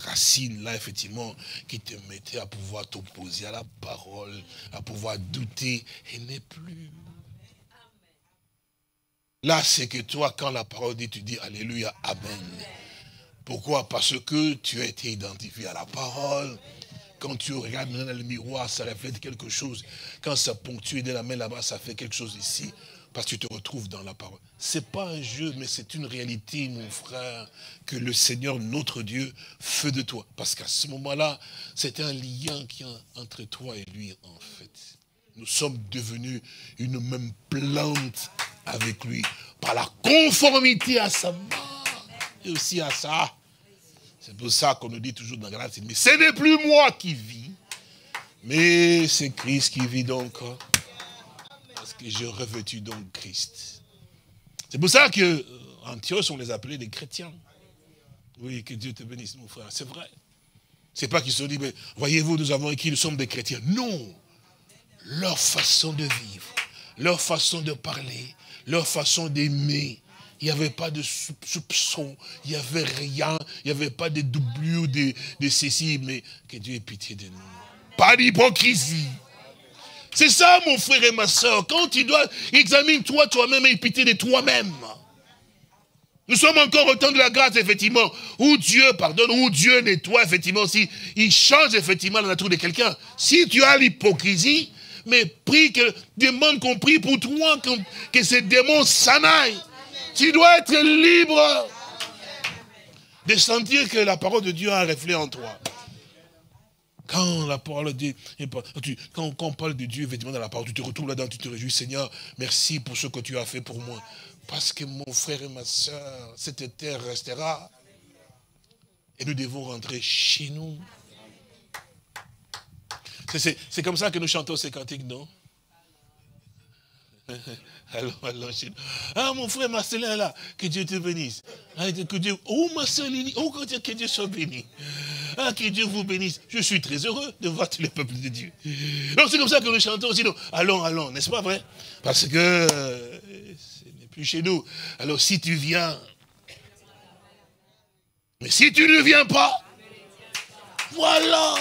B: racine-là, effectivement, qui te mettait à pouvoir t'opposer à la parole, à pouvoir douter, elle n'est plus. Là, c'est que toi, quand la parole dit, tu dis Alléluia, Amen. Pourquoi? Parce que tu as été identifié à la parole. quand tu regardes dans le miroir, ça reflète quelque chose. Quand ça ponctue de la main là-bas, ça fait quelque chose ici. Parce que tu te retrouves dans la parole. Ce n'est pas un jeu, mais c'est une réalité, mon frère, que le Seigneur, notre Dieu, fait de toi. Parce qu'à ce moment-là, c'est un lien qui est entre toi et lui, en fait. Nous sommes devenus une même plante avec lui, par la conformité à sa mort, et aussi à ça. C'est pour ça qu'on nous dit toujours dans Galates, mais ce n'est plus moi qui vis, mais c'est Christ qui vit donc. Parce que j'ai revêtu donc Christ. C'est pour ça que Antioche, on les appelait des chrétiens. Oui, que Dieu te bénisse, mon frère. C'est vrai. C'est pas qu'ils se sont dit, mais voyez-vous, nous avons écrit, nous sommes des chrétiens. Non. Leur façon de vivre, leur façon de parler, leur façon d'aimer. Il n'y avait pas de soupçon, il n'y avait rien, il n'y avait pas de doublure de ceci, mais que Dieu ait pitié de nous. Pas d'hypocrisie. C'est ça, mon frère et ma soeur. Quand tu dois examiner toi-même et ait pitié de toi-même. Nous sommes encore au temps de la grâce, effectivement, où Dieu pardonne, où Dieu nettoie, effectivement, si il change, effectivement, la nature de quelqu'un. Si tu as l'hypocrisie, mais prie que, demande qu'on prie pour toi, que ces démons s'en aillent. Tu dois être libre de sentir que la parole de Dieu a un reflet en toi. Quand la parole de Dieu, quand on parle de Dieu, effectivement, dans la parole, tu te retrouves là-dedans, tu te réjouis, Seigneur, merci pour ce que tu as fait pour moi. Parce que mon frère et ma soeur, cette terre restera. Et nous devons rentrer chez nous. C'est comme ça que nous chantons ces cantiques, non? Allons chez nous. Ah, mon frère Marcelin, là, que Dieu te bénisse. Ah, que Dieu, oh, Marcelin, oh, que Dieu soit béni. Ah, que Dieu vous bénisse. Je suis très heureux de voir tous les peuples de Dieu. Donc, c'est comme ça que nous chantons aussi. Donc, allons, n'est-ce pas vrai? Parce que ce n'est plus chez nous. Alors, si tu viens, mais si tu ne viens pas, voilà.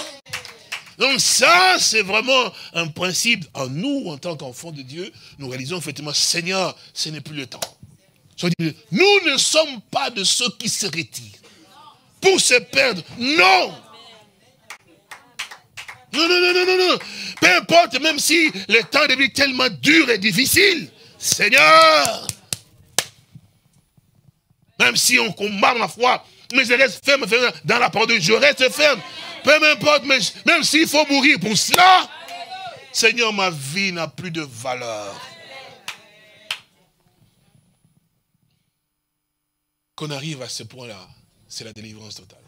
B: Donc ça, c'est vraiment un principe en nous, en tant qu'enfants de Dieu. Nous réalisons effectivement, Seigneur, ce n'est plus le temps. Nous ne sommes pas de ceux qui se retirent pour se perdre. Non. Non. Peu importe, même si le temps devient tellement dur et difficile, Seigneur, même si on combat ma foi, mais je reste ferme dans la parole de Dieu, je reste ferme. Peu m'importe, même s'il faut mourir pour cela, Seigneur, ma vie n'a plus de valeur. Qu'on arrive à ce point-là, c'est la délivrance totale.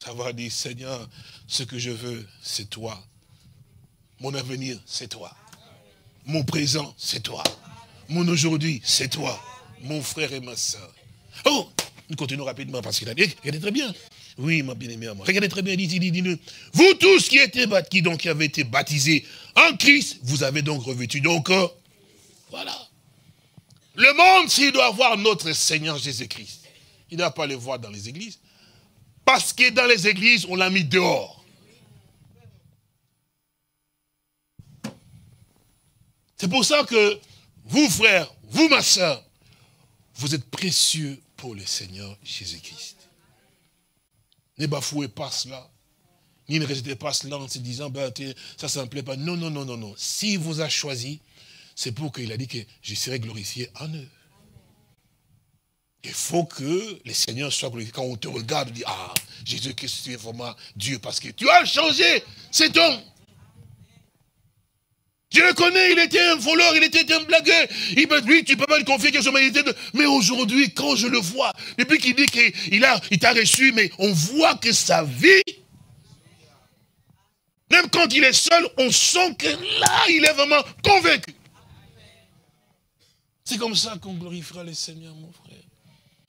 B: Savoir dire, Seigneur, ce que je veux, c'est toi. Mon avenir, c'est toi. Mon présent, c'est toi. Mon aujourd'hui, c'est toi. Mon frère et ma soeur. Oh, nous continuons rapidement parce qu'il a dit, regardez très bien. Oui, ma bien-aimée à moi. Regardez très bien, dit, vous tous qui avez été baptisés en Christ, vous avez donc revêtu. Donc, voilà. Le monde, s'il doit voir notre Seigneur Jésus-Christ, il ne doit pas le voir dans les églises. Parce que dans les églises, on l'a mis dehors. C'est pour ça que vous, frères, vous, ma soeur, vous êtes précieux pour le Seigneur Jésus-Christ. Ne bafouez pas cela. Ni ne rejetez pas cela en se disant, ben, ça ne me plaît pas. Non. S'il vous a choisi, c'est pour qu'il a dit que je serai glorifié en eux. Il faut que le Seigneur soit glorifié. Quand on te regarde, on dit, ah, Jésus-Christ, tu es vraiment Dieu parce que tu as changé cet homme. Je le connais, il était un voleur, il était un blagueur. Lui, tu ne peux pas lui confier quelque chose. Mais aujourd'hui, quand je le vois, depuis qu'il dit qu'il t'a reçu, mais on voit que sa vie, même quand il est seul, on sent que là, il est vraiment convaincu. C'est comme ça qu'on glorifiera le Seigneur, mon frère.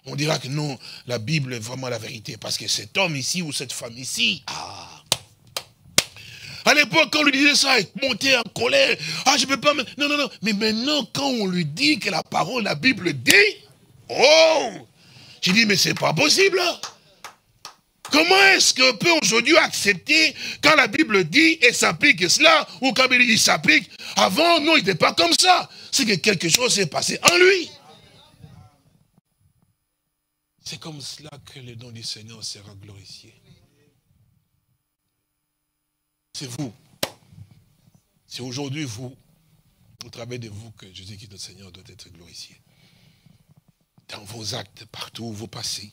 B: On dira que non, la Bible est vraiment la vérité, parce que cet homme ici ou cette femme ici, à l'époque, quand on lui disait ça, il montait en colère. Ah, je ne peux pas... Non. Mais maintenant, quand on lui dit que la parole, la Bible dit, oh, j'ai dit, mais c'est pas possible. Comment est-ce qu'on peut aujourd'hui accepter quand la Bible dit et s'applique cela, ou quand il dit s'applique, avant, non, il n'était pas comme ça. C'est que quelque chose s'est passé en lui. C'est comme cela que le nom du Seigneur sera glorifié. C'est vous. C'est aujourd'hui vous, au travers de vous, que Jésus-Christ notre Seigneur doit être glorifié. Dans vos actes, partout où vous passez,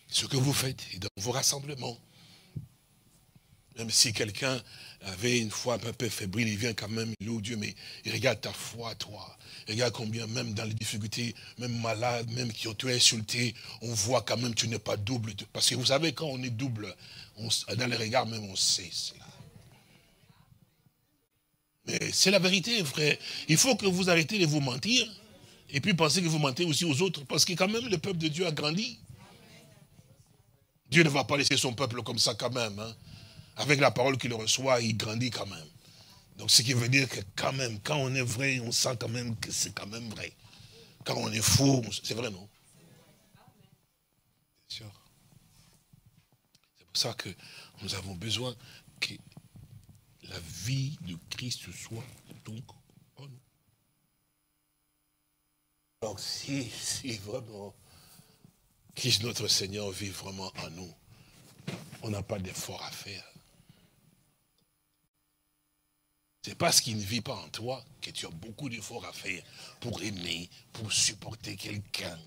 B: ce que vous faites, et dans vos rassemblements. Même si quelqu'un avait une foi un peu fébrile, il vient quand même, il loue Dieu, mais il regarde ta foi, toi. Il regarde combien, même dans les difficultés, même malade, même qui ont été insulté, on voit quand même que tu n'es pas double. Parce que vous savez, quand on est double, dans les regards même, on sait cela. Mais c'est la vérité, frère. Il faut que vous arrêtez de vous mentir, et puis pensez que vous mentez aussi aux autres, parce que quand même, le peuple de Dieu a grandi. Dieu ne va pas laisser son peuple comme ça quand même, hein. Avec la parole qu'il reçoit, il grandit quand même. Donc ce qui veut dire que quand même, quand on est vrai, on sent quand même que c'est quand même vrai. Quand on est faux, c'est vrai, non? C'est sûr. C'est pour ça que nous avons besoin que la vie de Christ soit donc en nous. Donc si vraiment Christ notre Seigneur vit vraiment en nous, on n'a pas d'effort à faire. C'est parce qu'il ne vit pas en toi que tu as beaucoup d'efforts à faire pour aimer, pour supporter quelqu'un.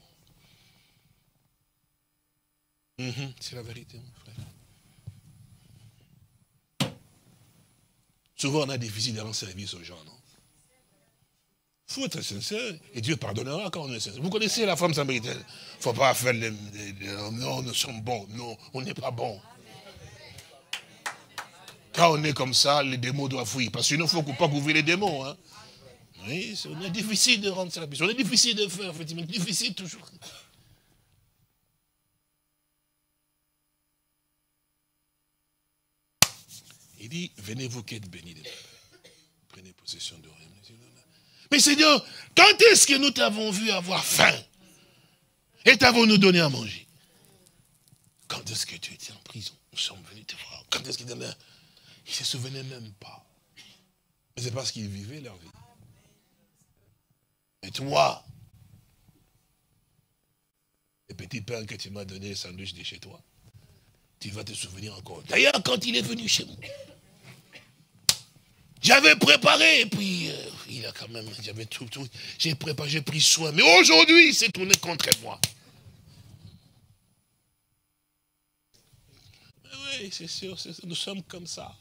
B: C'est la vérité, mon frère. Souvent, on a difficile de rendre service aux gens, non? Il faut être sincère, et Dieu pardonnera quand on est sincère. Vous connaissez la femme samaritaine. Il ne faut pas faire non, nous sommes bons. Non, on n'est pas bons. Quand on est comme ça, les démons doivent fuir. Parce qu'il ne faut pas couvrir les démons. Hein. Oui, on est difficile de rendre service. On est difficile de faire, effectivement. Difficile toujours. Il dit, venez vous qui êtes bénis de mon Père. Prenez possession de rien. Mais Seigneur, quand est-ce que nous t'avons vu avoir faim? Et t'avons-nous donné à manger? Quand est-ce que tu étais en prison? Nous sommes venus te voir. Quand est-ce qu'il était là? Ils ne se souvenaient même pas. Mais c'est parce qu'ils vivaient leur vie. Et toi, les petits pains que tu m'as donné, les sandwichs de chez toi, tu vas te souvenir encore. D'ailleurs, quand il est venu chez moi, j'avais préparé, et puis il a quand même, j'avais tout, j'ai préparé, j'ai pris soin. Mais aujourd'hui, il s'est tourné contre moi. Mais oui, c'est sûr, nous sommes comme ça.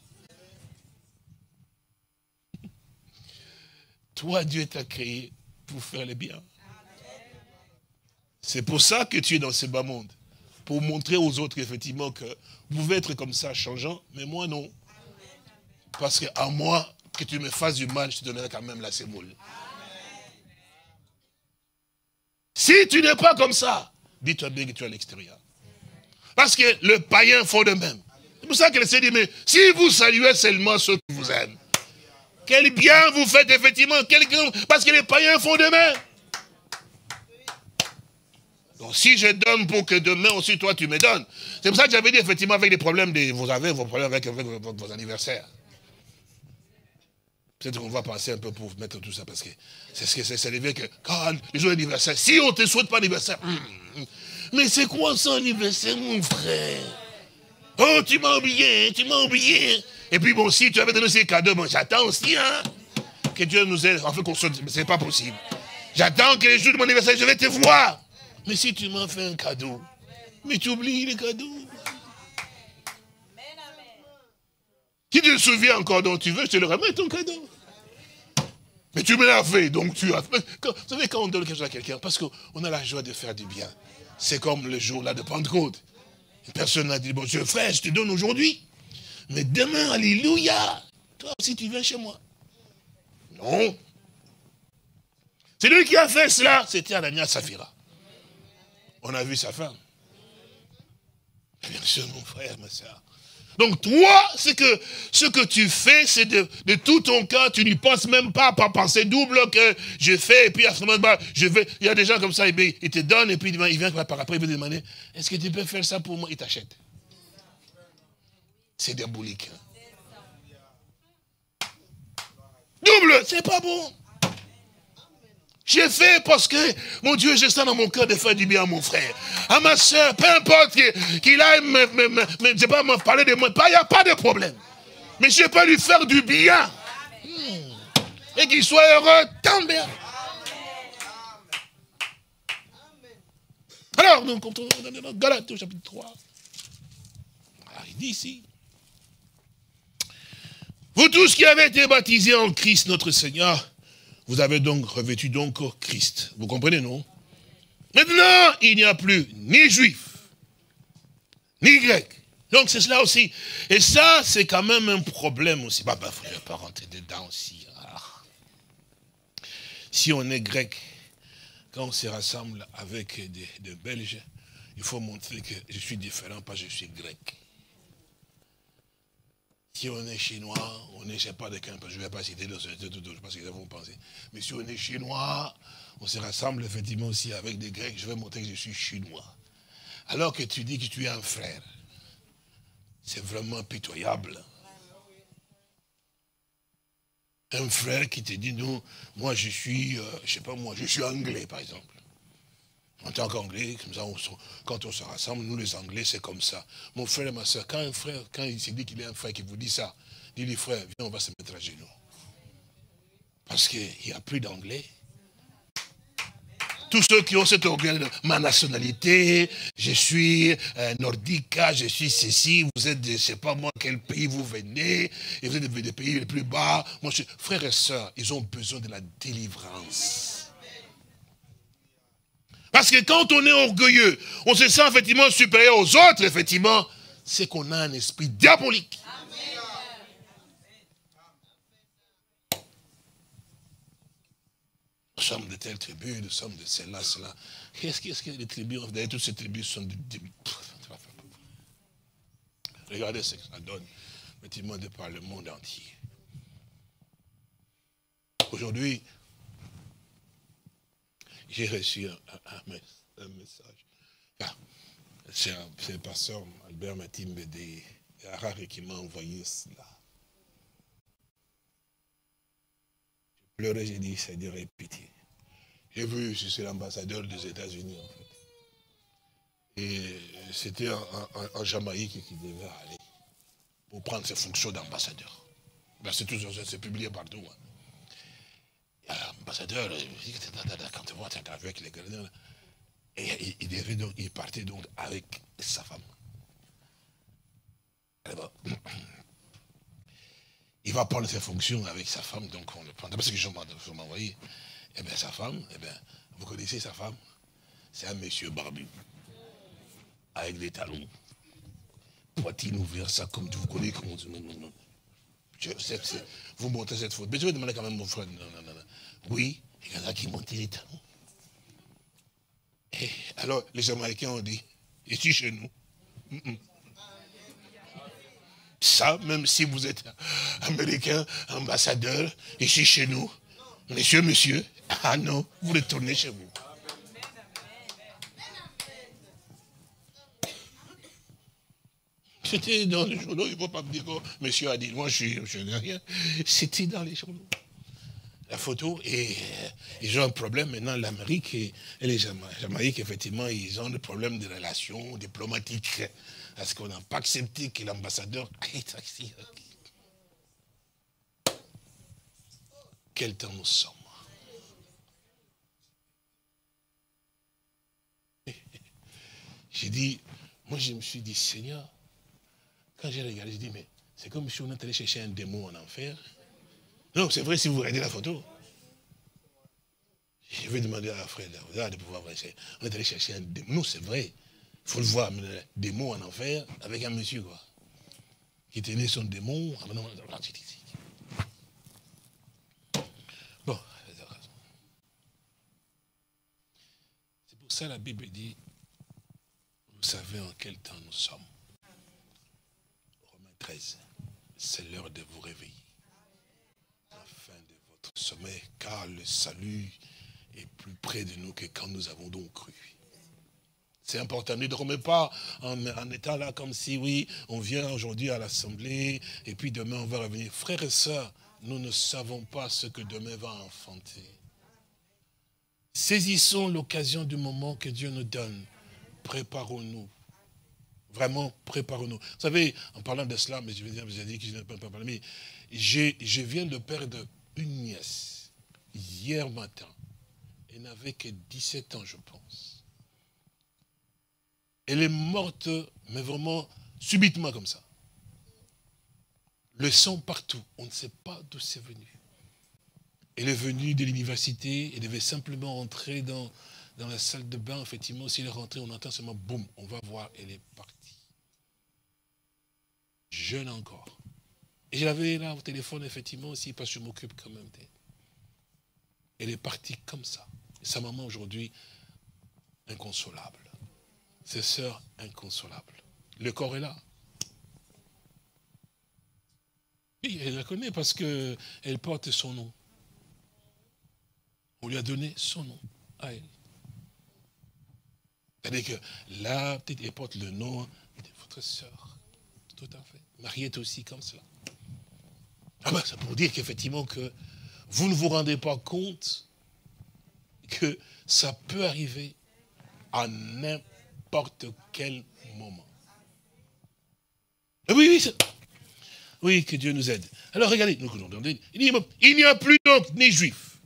B: Toi, Dieu t'a créé pour faire le bien. C'est pour ça que tu es dans ce bas monde. Pour montrer aux autres, effectivement, que vous pouvez être comme ça, changeant, mais moi, non. Parce qu'à moi, que tu me fasses du mal, je te donnerai quand même la sémoule. Si tu n'es pas comme ça, dis-toi bien que tu es à l'extérieur. Parce que le païen font de même. C'est pour ça que le Seigneur dit, mais si vous saluez seulement ceux qui vous aiment, quel bien vous faites effectivement, parce que les païens font de même. Donc si je donne pour que demain aussi toi tu me donnes. C'est pour ça que j'avais dit effectivement avec les problèmes, vous avez vos problèmes avec vos anniversaires. Peut-être qu'on va penser un peu pour mettre tout ça, parce que c'est ce que c'est arrivé que quand les jours d'anniversaire, si on ne te souhaite pas d'anniversaire, mais c'est quoi ça anniversaire, mon frère? Oh, tu m'as oublié, tu m'as oublié. Et puis bon, si tu avais donné ces cadeaux, bon, j'attends aussi, hein, que Dieu nous aide, en fait qu'on se... Mais c'est pas possible. J'attends que les jours de mon anniversaire, je vais te voir. Mais si tu m'as fait un cadeau, mais tu oublies les cadeaux. Si tu te souviens encore dont tu veux, je te le remets ton cadeau. Mais tu me l'as fait, donc tu as fait. Vous savez, quand on donne quelque chose à quelqu'un, parce qu'on a la joie de faire du bien. C'est comme le jour-là de Pentecôte. Personne n'a dit, bon, frère, je te donne aujourd'hui. Mais demain, alléluia, toi aussi tu viens chez moi. Non. C'est lui qui a fait cela, c'était Ananias Saphira. On a vu sa femme. Bien sûr, mon frère, ma soeur. Donc toi, ce que tu fais, c'est de tout ton cœur, tu n'y penses même pas penser double que je fais, et puis à ce moment-là, je vais. Il y a des gens comme ça, ils te donnent, et puis il vient par après, il veut demander, est-ce que tu peux faire ça pour moi? Il t'achète. C'est diabolique. Double, c'est pas bon. J'ai fait parce que, mon Dieu, je sens dans mon cœur de faire du bien à mon frère, à ma soeur, peu importe qu'il aille me parler de moi, il n'y a pas de problème. Mais je peux lui faire du bien. Et qu'il soit heureux, tant bien. Alors, nous comptons dans Galates au chapitre 3. Alors, il dit ici, vous tous qui avez été baptisés en Christ notre Seigneur, vous avez donc revêtu donc Christ. Vous comprenez, non? Maintenant, il n'y a plus ni juif, ni grec. Donc c'est cela aussi. Et ça, c'est quand même un problème aussi. Bah, faut pas rentrer dedans aussi. Ah. Si on est grec, quand on se rassemble avec des Belges, il faut montrer que je suis différent, pas je suis grec. Si on est chinois, on n'est pas de qu'un, je ne vais pas citer d'autres, je ne sais pas ce que vous pensez. Mais si on est chinois, on se rassemble effectivement aussi avec des grecs, je vais montrer que je suis chinois. Alors que tu dis que tu es un frère. C'est vraiment pitoyable. Un frère qui te dit, non, moi je suis, je sais pas moi, je suis anglais par exemple. En tant qu'anglais, comme ça, quand on se rassemble, nous les anglais, c'est comme ça. Mon frère et ma soeur, quand il se dit qu'il est un frère qui vous dit ça, dis-lui frère, viens, on va se mettre à genoux. Parce qu'il n'y a plus d'anglais. Tous ceux qui ont cet orgueil de ma nationalité, je suis nordique, je suis ceci, vous êtes de, je ne sais pas moi, quel pays vous venez, et vous êtes des pays les plus bas. Moi, frères et sœurs, ils ont besoin de la délivrance. Parce que quand on est orgueilleux, on se sent effectivement supérieur aux autres, effectivement, c'est qu'on a un esprit diabolique. Nous sommes de telle tribu, nous sommes de celle-là, cela. Qu'est-ce que les tribus, d'ailleurs, toutes ces tribus sont de... Regardez ce que ça donne, effectivement, de par le monde entier. Aujourd'hui, j'ai reçu un message. Ah, c'est le pasteur Albert Matimbe de Harare qui m'a envoyé cela. J'ai pleuré, j'ai dit, Seigneur, aie pitié. J'ai vu, je suis l'ambassadeur des États-Unis, en fait. Et c'était en Jamaïque qui devait aller pour prendre ses fonctions d'ambassadeur. Ben, c'est publié partout. Hein. L'ambassadeur, quand on voit avec les Canadiens, et il partait donc avec sa femme. Alors, il va prendre ses fonctions avec sa femme, donc on le prend. D'abord, ce que je m'ai envoyé, eh bien, sa femme, eh bien, vous connaissez sa femme? C'est un monsieur barbu, avec des talons, poitrine ouverte, ça comme vous connaissez, comment non. Vous montrez cette photo. Mais je vais demander quand même mon frère. Non. Oui, il y en a qui montent les talons. Et alors, les Jamaïcains ont dit, ici chez nous. Ça, même si vous êtes américain, ambassadeur, ici chez nous, monsieur, ah non, vous retournez chez vous. C'était dans les journaux, il ne faut pas me dire que monsieur a dit, moi je n'ai rien. C'était dans les journaux. La photo, et ils ont un problème maintenant, l'Amérique et les Jamaïques, effectivement, ils ont des problèmes de relations diplomatiques. Parce qu'on n'a pas accepté que l'ambassadeur est ici. Quel temps nous sommes. J'ai dit, moi je me suis dit, Seigneur, quand j'ai regardé, j'ai dit, mais c'est comme si on est allé chercher un démon en enfer. Non, c'est vrai si vous regardez la photo. Je vais demander à la frère de pouvoir voir. On est allé chercher un démon. Non, c'est vrai. Il faut le voir, un démon en enfer avec un monsieur, quoi. Qui tenait son démon. Bon, c'est pour ça que la Bible dit, vous savez en quel temps nous sommes. Romains 13, c'est l'heure de vous réveiller. Fin de votre sommeil, car le salut est plus près de nous que quand nous avons donc cru. C'est important, ne dormez pas en étant là comme si, oui, on vient aujourd'hui à l'assemblée et puis demain on va revenir. Frères et sœurs, nous ne savons pas ce que demain va enfanter. Saisissons l'occasion du moment que Dieu nous donne. Préparons-nous.
C: Vraiment, préparons-nous. Vous savez, en parlant de cela, mais je vous ai dit que je n'ai pas parlé, mais je viens de perdre une nièce hier matin. Elle n'avait que 17 ans, je pense. Elle est morte, mais vraiment subitement comme ça. Le sang partout. On ne sait pas d'où c'est venu. Elle est venue de l'université, elle devait simplement entrer dans la salle de bain. Effectivement, s'il est rentré, on entend seulement boum, on va voir, elle est partie. Jeune encore. Et je l'avais là au téléphone, effectivement, aussi, parce que je m'occupe quand même d'elle. Elle est partie comme ça. Et sa maman, aujourd'hui, inconsolable. Ses sœurs, inconsolables. Le corps est là. Oui, elle la connaît parce qu'elle porte son nom. On lui a donné son nom à elle. C'est-à-dire que là, peut-être, elle porte le nom de votre sœur. Tout à fait. Marie est aussi comme cela. Ah ben, c'est pour dire qu'effectivement, que vous ne vous rendez pas compte que ça peut arriver à n'importe quel moment. Oui, oui, oui, que Dieu nous aide. Alors regardez, il n'y a plus donc ni juif,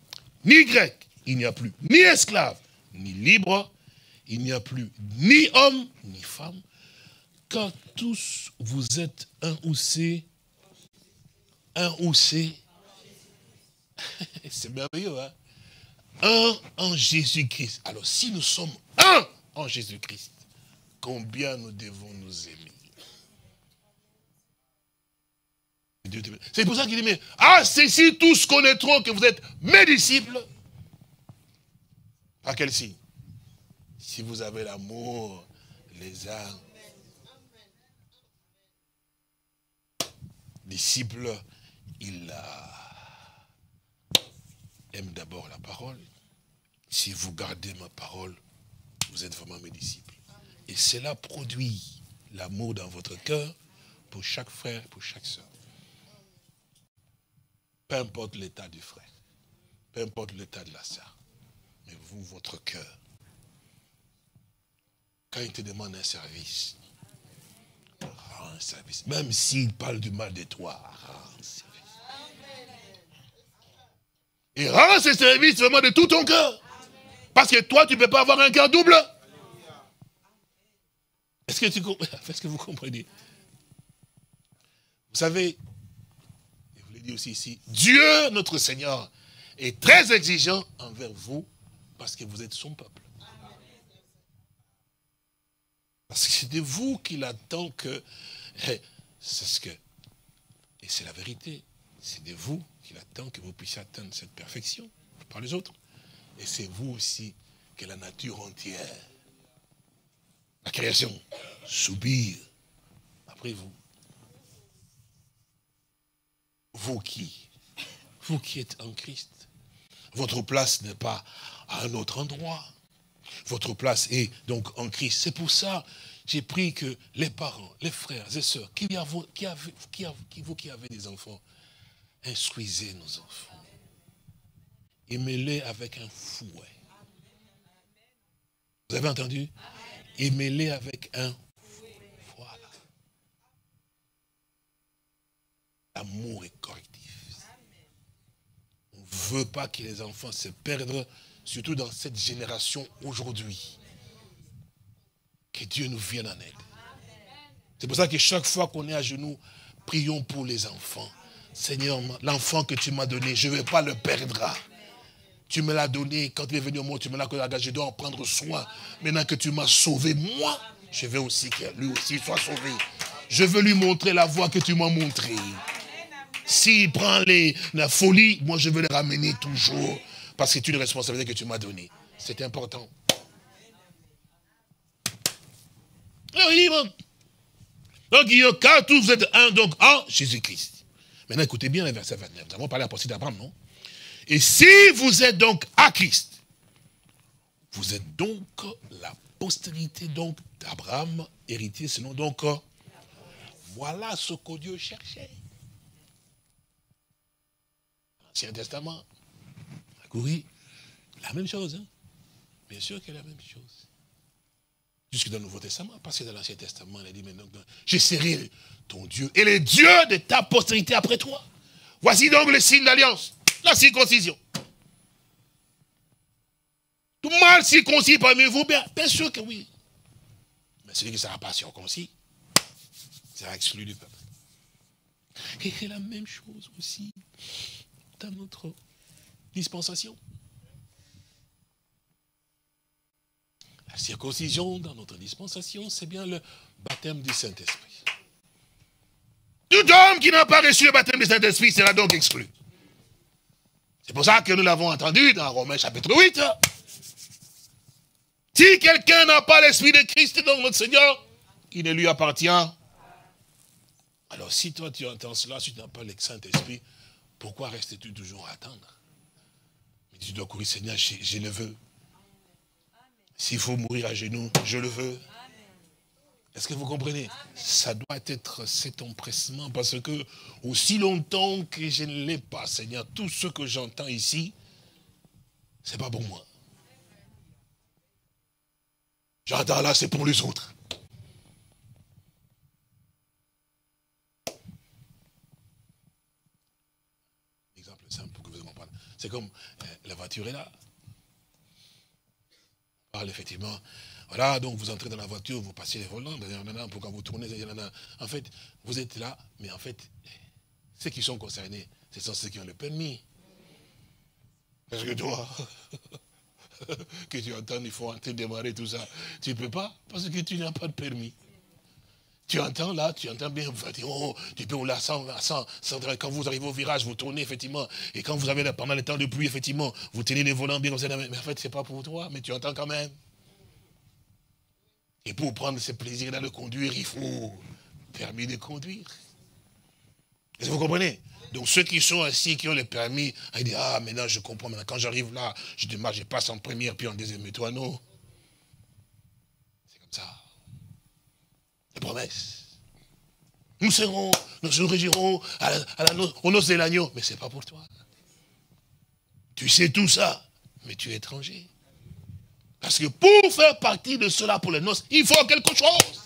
C: ni grec, il n'y a plus ni esclave, ni libre, il n'y a plus ni homme, ni femme, car tous vous êtes un ou c'est, c'est merveilleux, hein? Un en Jésus-Christ. Alors si nous sommes un en Jésus-Christ, combien nous devons nous aimer? C'est pour ça qu'il dit, mais ceci tous connaîtront que vous êtes mes disciples. Par quel signe? Si vous avez l'amour les uns. Disciple, il aime d'abord la parole. Si vous gardez ma parole, vous êtes vraiment mes disciples. Et cela produit l'amour dans votre cœur pour chaque frère, pour chaque sœur. Peu importe l'état du frère, peu importe l'état de la sœur, mais vous, votre cœur, quand il te demande un service, rends un service. Même s'il parle du mal de toi, rends un service. Et rends ce service vraiment de tout ton cœur. Parce que toi, tu ne peux pas avoir un cœur double. Est-ce que vous comprenez? Vous savez, je vous l'ai dit aussi ici, Dieu, notre Seigneur, est très exigeant envers vous parce que vous êtes son peuple. Parce que c'est de vous qu'il attend que... Et c'est la vérité. C'est de vous qu'il attend que vous puissiez atteindre cette perfection par les autres. Et c'est vous aussi que la nature entière, la création, soupire après vous. Vous qui êtes en Christ, votre place n'est pas à un autre endroit. Votre place est donc en Christ. C'est pour ça que j'ai pris que les parents, les frères et sœurs, vous qui avez des enfants, instruisez nos enfants. Aimez-les avec un fouet. Vous avez entendu? Aimez-les avec un fouet. Voilà. L'amour est correctif. On ne veut pas que les enfants se perdent, surtout dans cette génération aujourd'hui. Que Dieu nous vienne en aide. C'est pour ça que chaque fois qu'on est à genoux, prions pour les enfants. Seigneur, l'enfant que tu m'as donné, je ne vais pas le perdre. Tu me l'as donné, quand il est venu au monde, tu me l'as donné, je dois en prendre soin. Maintenant que tu m'as sauvé, moi, je veux aussi que lui aussi soit sauvé. Je veux lui montrer la voie que tu m'as montrée. S'il prend la folie, moi je veux le ramener toujours. Parce que c'est une responsabilité que tu m'as donnée. C'est important. Donc, car tous vous êtes un, donc en Jésus-Christ. Maintenant, écoutez bien le verset 29. Nous avons parlé à propos d'Abraham, non? Et si vous êtes donc à Christ, vous êtes donc la postérité donc d'Abraham, héritier, sinon donc, voilà ce que Dieu cherchait. L'Ancien Testament, oui, la même chose. Hein? Bien sûr que la même chose. Jusque dans le Nouveau Testament, parce que dans l'Ancien Testament, il a dit, mais donc, je serai ton Dieu et le Dieu de ta postérité après toi. Voici donc le signe d'alliance, la circoncision. Tout mal circoncis parmi vous, bien sûr que oui. Mais celui qui ne sera pas circoncis sera exclu du peuple. Et c'est la même chose aussi dans notre dispensation. La circoncision dans notre dispensation, c'est bien le baptême du Saint-Esprit. Tout homme qui n'a pas reçu le baptême du Saint-Esprit sera donc exclu. C'est pour ça que nous l'avons entendu dans Romains chapitre 8. Si quelqu'un n'a pas l'Esprit de Christ, donc notre Seigneur, il ne lui appartient. Alors si toi tu entends cela, si tu n'as pas le Saint-Esprit, pourquoi restes-tu toujours à attendre? Mais tu dois courir, Seigneur, je le veux. S'il faut mourir à genoux, je le veux. Est-ce que vous comprenez? Ça doit être cet empressement, parce que aussi longtemps que je ne l'ai pas, Seigneur, tout ce que j'entends ici, c'est pas pour moi. J'entends là, c'est pour les autres. Exemple simple pour que vous compreniez. C'est comme la voiture est là. On parle effectivement. Voilà, donc vous entrez dans la voiture, vous passez les volants, pourquoi vous tournez, en fait, vous êtes là, mais en fait, ceux qui sont concernés, ce sont ceux qui ont le permis. Parce que toi, que tu entends, il faut entrer, démarrer, tout ça, tu ne peux pas, parce que tu n'as pas de permis. Tu entends là, tu entends bien, vous faites, oh, tu peux rouler quand vous arrivez au virage, vous tournez effectivement, et quand vous avez pendant les temps de pluie, effectivement, vous tenez les volants bien comme ça, mais en fait, c'est pas pour toi, mais tu entends quand même. Et pour prendre ce plaisir-là de conduire, il faut permis de conduire. Est-ce que vous comprenez? Donc ceux qui sont assis, qui ont le permis, ils disent, ah maintenant je comprends, maintenant quand j'arrive là, je démarre, je passe en première, puis en deuxième, mais toi non. C'est comme ça. Les promesses. Nous nous régirons aux noces de l'agneau, mais ce n'est pas pour toi. Tu sais tout ça, mais tu es étranger. Parce que pour faire partie de cela pour les noces, il faut quelque chose.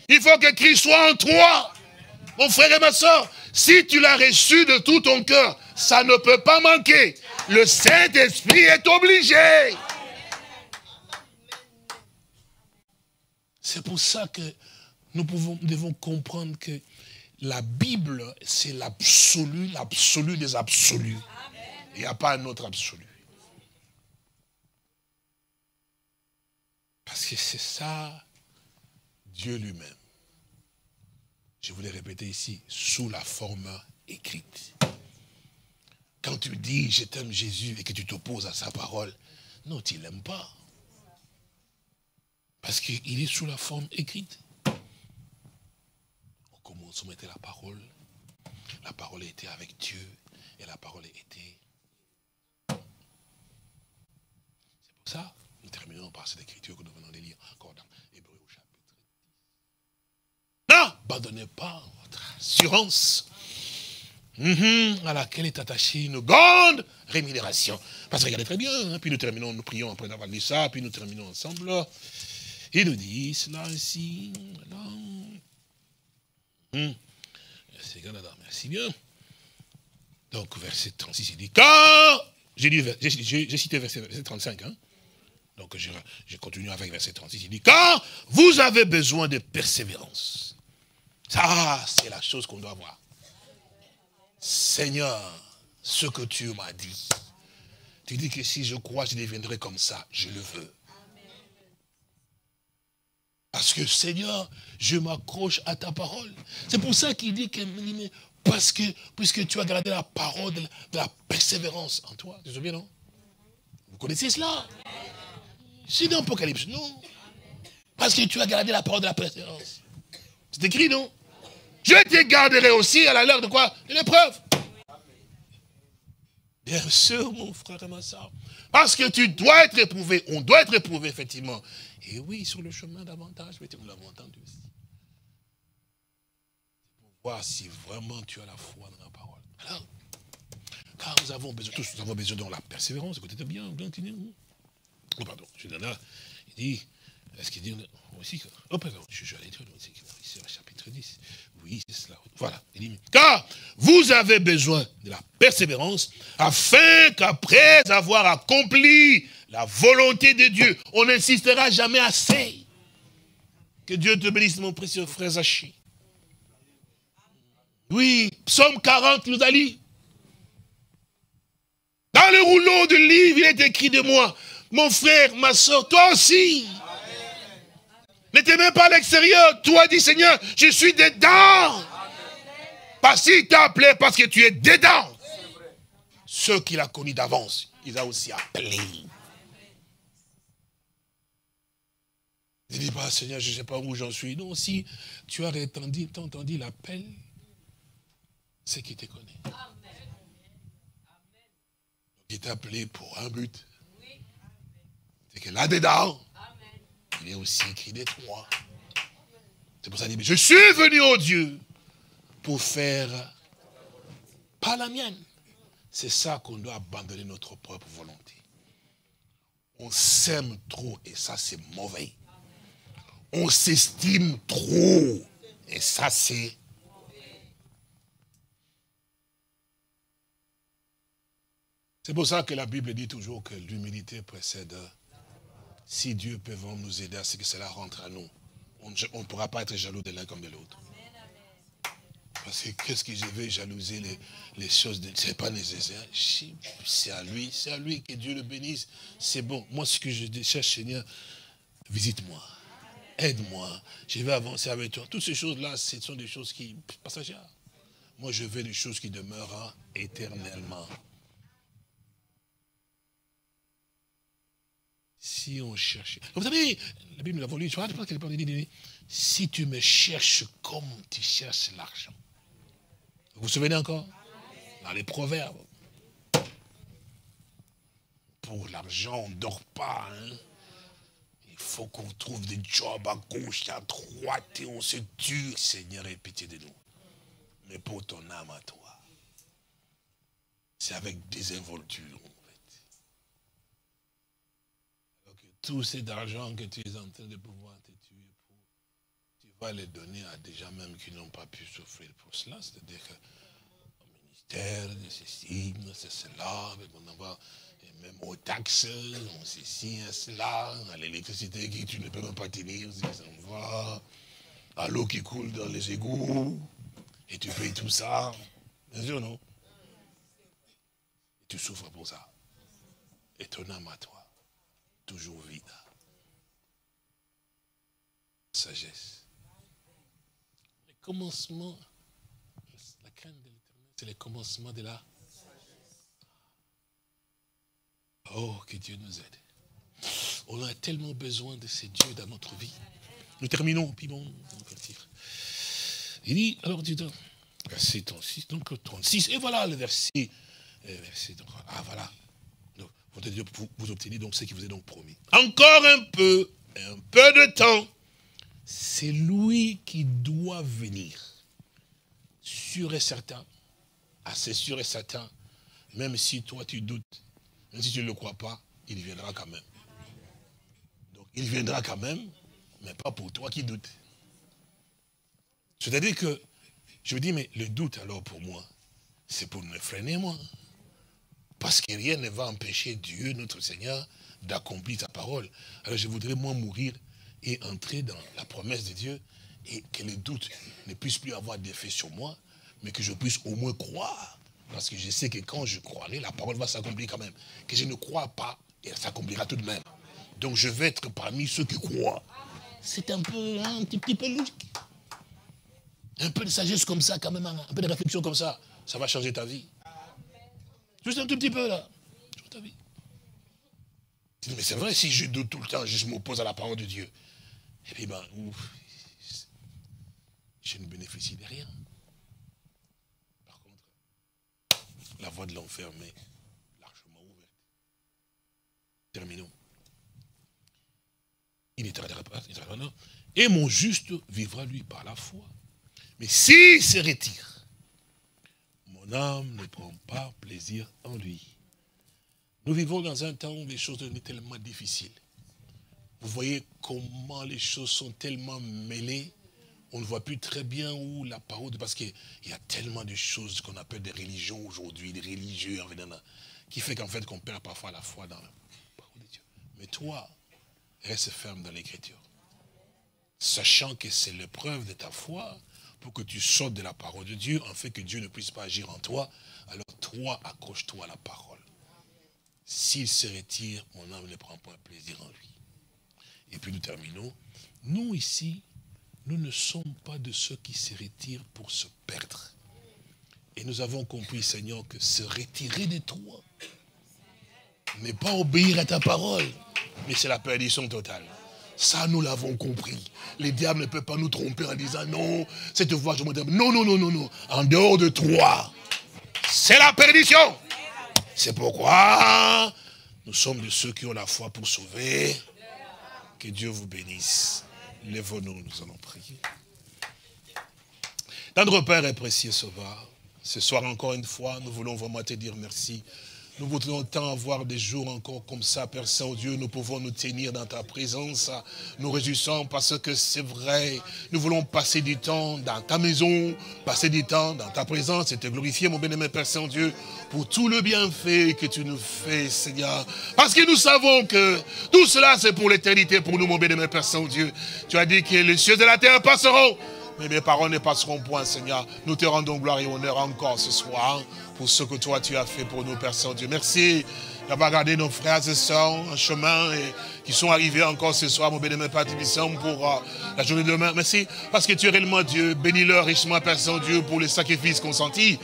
C: Il faut que Christ soit en toi. Mon frère et ma soeur, si tu l'as reçu de tout ton cœur, ça ne peut pas manquer. Le Saint-Esprit est obligé. C'est pour ça que nous devons comprendre que la Bible, c'est l'absolu des absolus. Il n'y a pas un autre absolu. Parce que c'est ça, Dieu lui-même. Je voulais répéter ici, sous la forme écrite. Quand tu dis, je t'aime Jésus, et que tu t'opposes à sa parole, non, tu ne l'aimes pas. Parce qu'il est sous la forme écrite. Au commencement était la parole. La parole était avec Dieu, et la parole était. C'est pour ça. Nous terminons par cette écriture que nous venons de lire encore dans Hébreux au chapitre 10. N'abandonnez pas votre assurance à laquelle est attachée une grande rémunération. Parce que regardez très bien, hein, puis nous prions après avoir lu ça, puis nous terminons ensemble. Il nous dit cela ici. Merci bien. Donc verset 36, il dit, quand, j'ai cité verset 35, hein. Donc je continue avec verset 36, il dit, quand vous avez besoin de persévérance, ça c'est la chose qu'on doit voir. Seigneur, ce que tu m'as dit, tu dis que si je crois, je deviendrai comme ça, je le veux. Parce que Seigneur, je m'accroche à ta parole. C'est pour ça qu'il dit que, parce que, puisque tu as gardé la parole de la persévérance en toi, tu te souviens, non? Vous connaissez cela? C'est dans l'Apocalypse, non? Parce que tu as gardé la parole de la persévérance. C'est écrit, non? Je te garderai aussi à la l'heure de quoi? De l'épreuve. Bien sûr, mon frère et ma soeur. Parce que tu dois être éprouvé. On doit être éprouvé, effectivement. Et oui, sur le chemin davantage, mais nous l'avons entendu aussi. Pour voir si vraiment tu as la foi dans la parole. Alors, car nous avons besoin, tous nous avons besoin de la persévérance. Écoutez bien, bien. Oh, pardon, je suis là. Il dit, Est-ce qu'il dit aussi, oh pardon, je vais aller dire ici, chapitre 10. Oui, c'est cela. Voilà. Il dit, car vous avez besoin de la persévérance, afin qu'après avoir accompli la volonté de Dieu, on n'insistera jamais assez. Que Dieu te bénisse, mon précieux frère Zachi. Oui, Psaume 40 nous a dit. Dans le rouleau de livre, il est écrit de moi, mon frère, ma soeur, toi aussi. N'était même pas à l'extérieur. Toi, dis Seigneur, je suis dedans. Parce qu'il t'a appelé, parce que tu es dedans. Ceux qu'il a connus d'avance, il a aussi appelé. Il ne dit pas, Seigneur, je ne sais pas où j'en suis. Non, si tu as entendu l'appel, c'est qu'il te connaît. Il t'a appelé pour un but. C'est que là-dedans, il est aussi écrit de toi. C'est pour ça qu'il dit, je suis venu au Dieu pour faire pas la mienne. C'est ça qu'on doit abandonner notre propre volonté. On s'aime trop et ça c'est mauvais. On s'estime trop et ça c'est mauvais. C'est pour ça que la Bible dit toujours que l'humilité précède. Si Dieu peut vraiment nous aider à ce que cela rentre à nous, on ne pourra pas être jaloux de l'un comme de l'autre. Parce que qu'est-ce que je vais jalouser les choses, ce n'est pas nécessaire. C'est à lui que Dieu le bénisse. C'est bon. Moi, ce que je cherche, Seigneur, visite-moi, aide-moi, je vais avancer avec toi. Toutes ces choses-là, ce sont des choses qui passagères. Moi, je veux des choses qui demeurent éternellement. Si on cherche... Vous savez, la Bible l'a lu, tu vois, si tu me cherches comme tu cherches l'argent. Vous vous souvenez encore? Dans les proverbes. Pour l'argent, on ne dort pas. Hein? Il faut qu'on trouve des jobs à gauche, à droite, et on se tue. Seigneur, aie pitié de nous. Mais pour ton âme à toi, c'est avec désinvolture. Tout cet argent que tu es en train de pouvoir te tuer pour, tu vas les donner à des gens même qui n'ont pas pu souffrir pour cela. C'est-à-dire qu'au ministère, c'est cela, et même aux taxes, on ceci, cela, à l'électricité qui tu ne peux même pas tenir, ça va, à l'eau qui coule dans les égouts, et tu payes tout ça. Bien sûr, non? Et tu souffres pour ça. Et ton âme à toi. Toujours vide. Sagesse. Le commencement, la crainte de l'éternel, c'est le commencement de la sagesse. Oh, que Dieu nous aide. On a tellement besoin de ces dieux dans notre vie. Nous terminons, puis bon, on va partir. Il dit, alors, verset 36, donc 36, et voilà le verset donc, ah voilà. Vous obtenez donc ce qui vous est donc promis. Encore un peu de temps, c'est lui qui doit venir. Sûr et certain, assez sûr et certain, même si toi tu doutes, même si tu ne le crois pas, il viendra quand même. Donc il viendra quand même, mais pas pour toi qui doutes. C'est-à-dire que, je me dis, mais le doute alors pour moi, c'est pour me freiner moi. Parce que rien ne va empêcher Dieu, notre Seigneur, d'accomplir sa parole. Alors je voudrais moi mourir et entrer dans la promesse de Dieu et que le doute ne puisse plus avoir d'effet sur moi, mais que je puisse au moins croire. Parce que je sais que quand je croirai, la parole va s'accomplir quand même. Que je ne crois pas, elle s'accomplira tout de même. Donc je vais être parmi ceux qui croient. C'est un peu, un petit peu logique. Un peu de sagesse comme ça, quand même, un peu de réflexion comme ça, ça va changer ta vie. Juste un tout petit peu, là. Sur ta vie. Mais c'est vrai, si je doute tout le temps, je m'oppose à la parole de Dieu. Et puis, je ne bénéficie de rien. Par contre, la voie de l'enfer m'est largement ouverte. Terminons. Il est et mon juste vivra, lui, par la foi. Mais s'il se retire, mon âme ne prend pas plaisir en lui. Nous vivons dans un temps où les choses deviennent tellement difficiles. Vous voyez comment les choses sont tellement mêlées. On ne voit plus très bien où la parole, parce qu'il y a tellement de choses qu'on appelle des religions aujourd'hui, des religieux, qui fait qu'en fait qu'on perd parfois la foi dans la parole de Dieu. Mais toi, reste ferme dans l'écriture. Sachant que c'est l'épreuve de ta foi, pour que tu sortes de la parole de Dieu, en fait que Dieu ne puisse pas agir en toi, alors toi, accroche-toi à la parole. S'il se retire, mon âme ne prend point plaisir en lui. Et puis nous terminons. Nous ici, nous ne sommes pas de ceux qui se retirent pour se perdre. Et nous avons compris, Seigneur, que se retirer de toi, mais pas obéir à ta parole, mais c'est la perdition totale. Ça, nous l'avons compris. Les diables ne peuvent pas nous tromper en disant non, cette voie, je me dis non, non, non, non, non. En dehors de toi, c'est la perdition. C'est pourquoi nous sommes de ceux qui ont la foi pour sauver. Que Dieu vous bénisse. Lève-nous, nous allons prier. Notre Père est précieux Sauveur. Ce soir encore une fois, nous voulons vraiment te dire merci. Nous voudrions tant avoir des jours encore comme ça, Père Saint-Dieu. Nous pouvons nous tenir dans ta présence. Nous réjouissons parce que c'est vrai. Nous voulons passer du temps dans ta maison, passer du temps dans ta présence et te glorifier, mon bien-aimé Père Saint-Dieu, pour tout le bienfait que tu nous fais, Seigneur. Parce que nous savons que tout cela, c'est pour l'éternité, pour nous, mon bien-aimé Père Saint-Dieu. Tu as dit que les cieux de la terre passeront, mais mes paroles ne passeront point, Seigneur. Nous te rendons gloire et honneur encore ce soir pour ce que toi tu as fait pour nous, Père Saint-Dieu. Merci d'avoir gardé nos frères et sœurs en chemin et qui sont arrivés encore ce soir, mon bien-aimé Père Tibissant, pour la journée de demain. Merci parce que tu es réellement Dieu. Bénis-leur richement, Père Saint-Dieu, pour les sacrifices consentis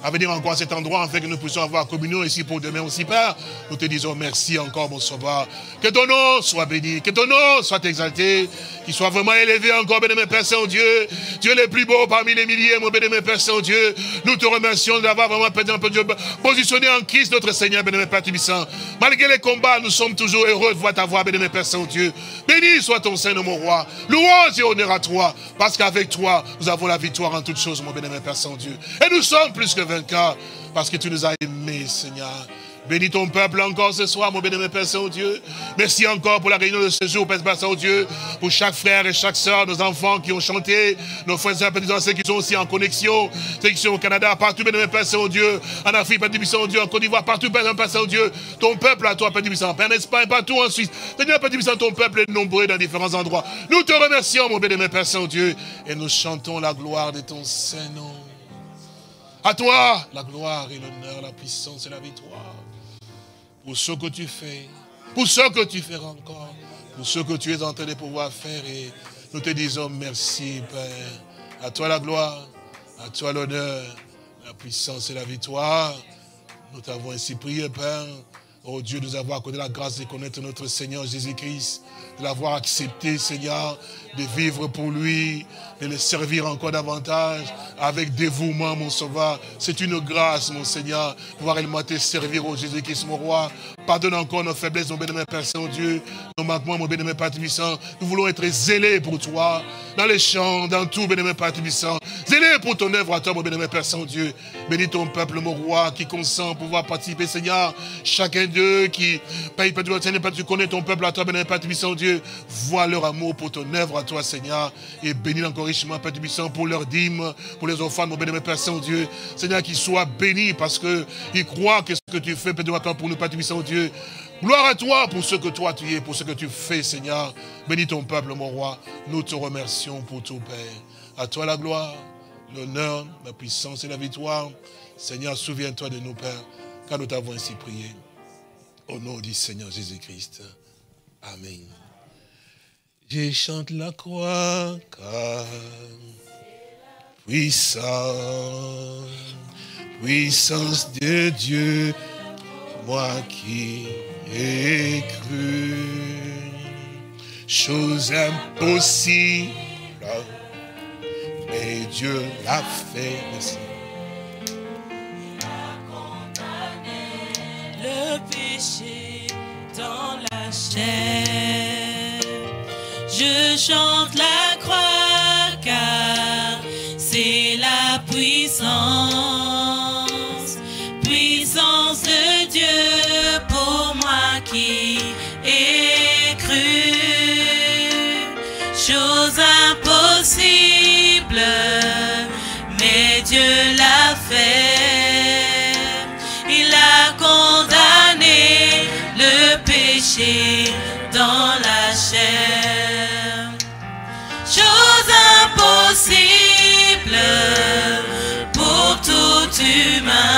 C: à venir encore à cet endroit, afin que nous puissions avoir communion ici pour demain aussi, Père. Nous te disons merci encore, mon Sauveur. Que ton nom soit béni, que ton nom soit exalté, qu'il soit vraiment élevé encore, bien-aimé Père Saint-Dieu. Tu es le plus beau parmi les milliers, mon bien-aimé Père Saint-Dieu. Nous te remercions d'avoir vraiment positionné en Christ notre Seigneur, bien-aimé Père Tibissant. Malgré les combats, nous sommes toujours heureux de voir ta voix, bien-aimé Père Saint-Dieu. Béni soit ton Saint, mon roi. Louange et honneur à toi, parce qu'avec toi, nous avons la victoire en toutes choses, mon bien-aimé Père Saint-Dieu. Et nous sommes plus que vainqueurs, parce que tu nous as aimés, Seigneur. Bénis ton peuple encore ce soir, mon bien-aimé Père Saint-Dieu. Merci encore pour la réunion de ce jour, Père Saint-Dieu, pour chaque frère et chaque sœur, nos enfants qui ont chanté, nos frères et sœurs, ceux qui sont aussi en connexion, ceux qui sont au Canada, partout, bien-aimé Père Saint-Dieu, en Afrique, Père Saint-Dieu, en Côte d'Ivoire, partout, Père Saint-Dieu, ton peuple à toi, Père Saint-Dieu, en Espagne, partout en Suisse. Seigneur, Père Saint-Dieu, ton peuple est nombreux dans différents endroits. Nous te remercions, mon bien-aimé Père Saint-Dieu, et nous chantons la gloire de ton Saint-Nom. À toi, la gloire et l'honneur, la puissance et la victoire. Pour ce que tu fais, pour ce que tu feras encore, pour ce que tu es en train de pouvoir faire. Et nous te disons merci, Père. À toi la gloire, à toi l'honneur, la puissance et la victoire. Nous t'avons ainsi prié, Père. Oh Dieu, nous avons accordé la grâce de connaître notre Seigneur Jésus-Christ, de l'avoir accepté, Seigneur, de vivre pour lui, de le servir encore davantage, avec dévouement, mon Sauveur. C'est une grâce, mon Seigneur, pouvoir réellement te servir, au Jésus-Christ, mon Roi. Pardonne encore nos faiblesses, mon bien-aimé Père Saint-Dieu, nos manquements, mon bien-aimé Père Tibissant. Nous voulons être zélés pour toi, dans les champs, dans tout, bien-aimé Père Tibissant. Zélés pour ton œuvre à toi, mon bien-aimé Père Saint-Dieu. Bénis ton peuple, mon Roi, qui consent pouvoir participer, Seigneur. Chacun d'eux qui paye, Seigneur, tu connais ton peuple à toi, bien-aimé Père Tibissant, Dieu. Vois leur amour pour ton œuvre à toi, Seigneur. Et bénis encore richement, Père Tibissant, pour leurs dîmes, pour les offrandes, mon bien-aimé Père Saint-Dieu. Seigneur, qu'ils soient bénis parce qu'ils croient que ce que tu fais, Père, pour nous, Père Tibissant, Dieu. Gloire à toi pour ce que toi tu es, pour ce que tu fais, Seigneur. Bénis ton peuple, mon Roi. Nous te remercions pour tout, Père. À toi la gloire, l'honneur, la puissance et la victoire. Seigneur, souviens-toi de nous, Père, car nous t'avons ainsi prié. Au nom du Seigneur Jésus-Christ. Amen. Je chante la croix, car puissance de Dieu, moi qui ai cru, chose impossible, mais Dieu l'a fait. Merci.
D: Le péché dans la chair, je chante la croix car c'est la puissance de Dieu pour moi qui ai cru. tu m'as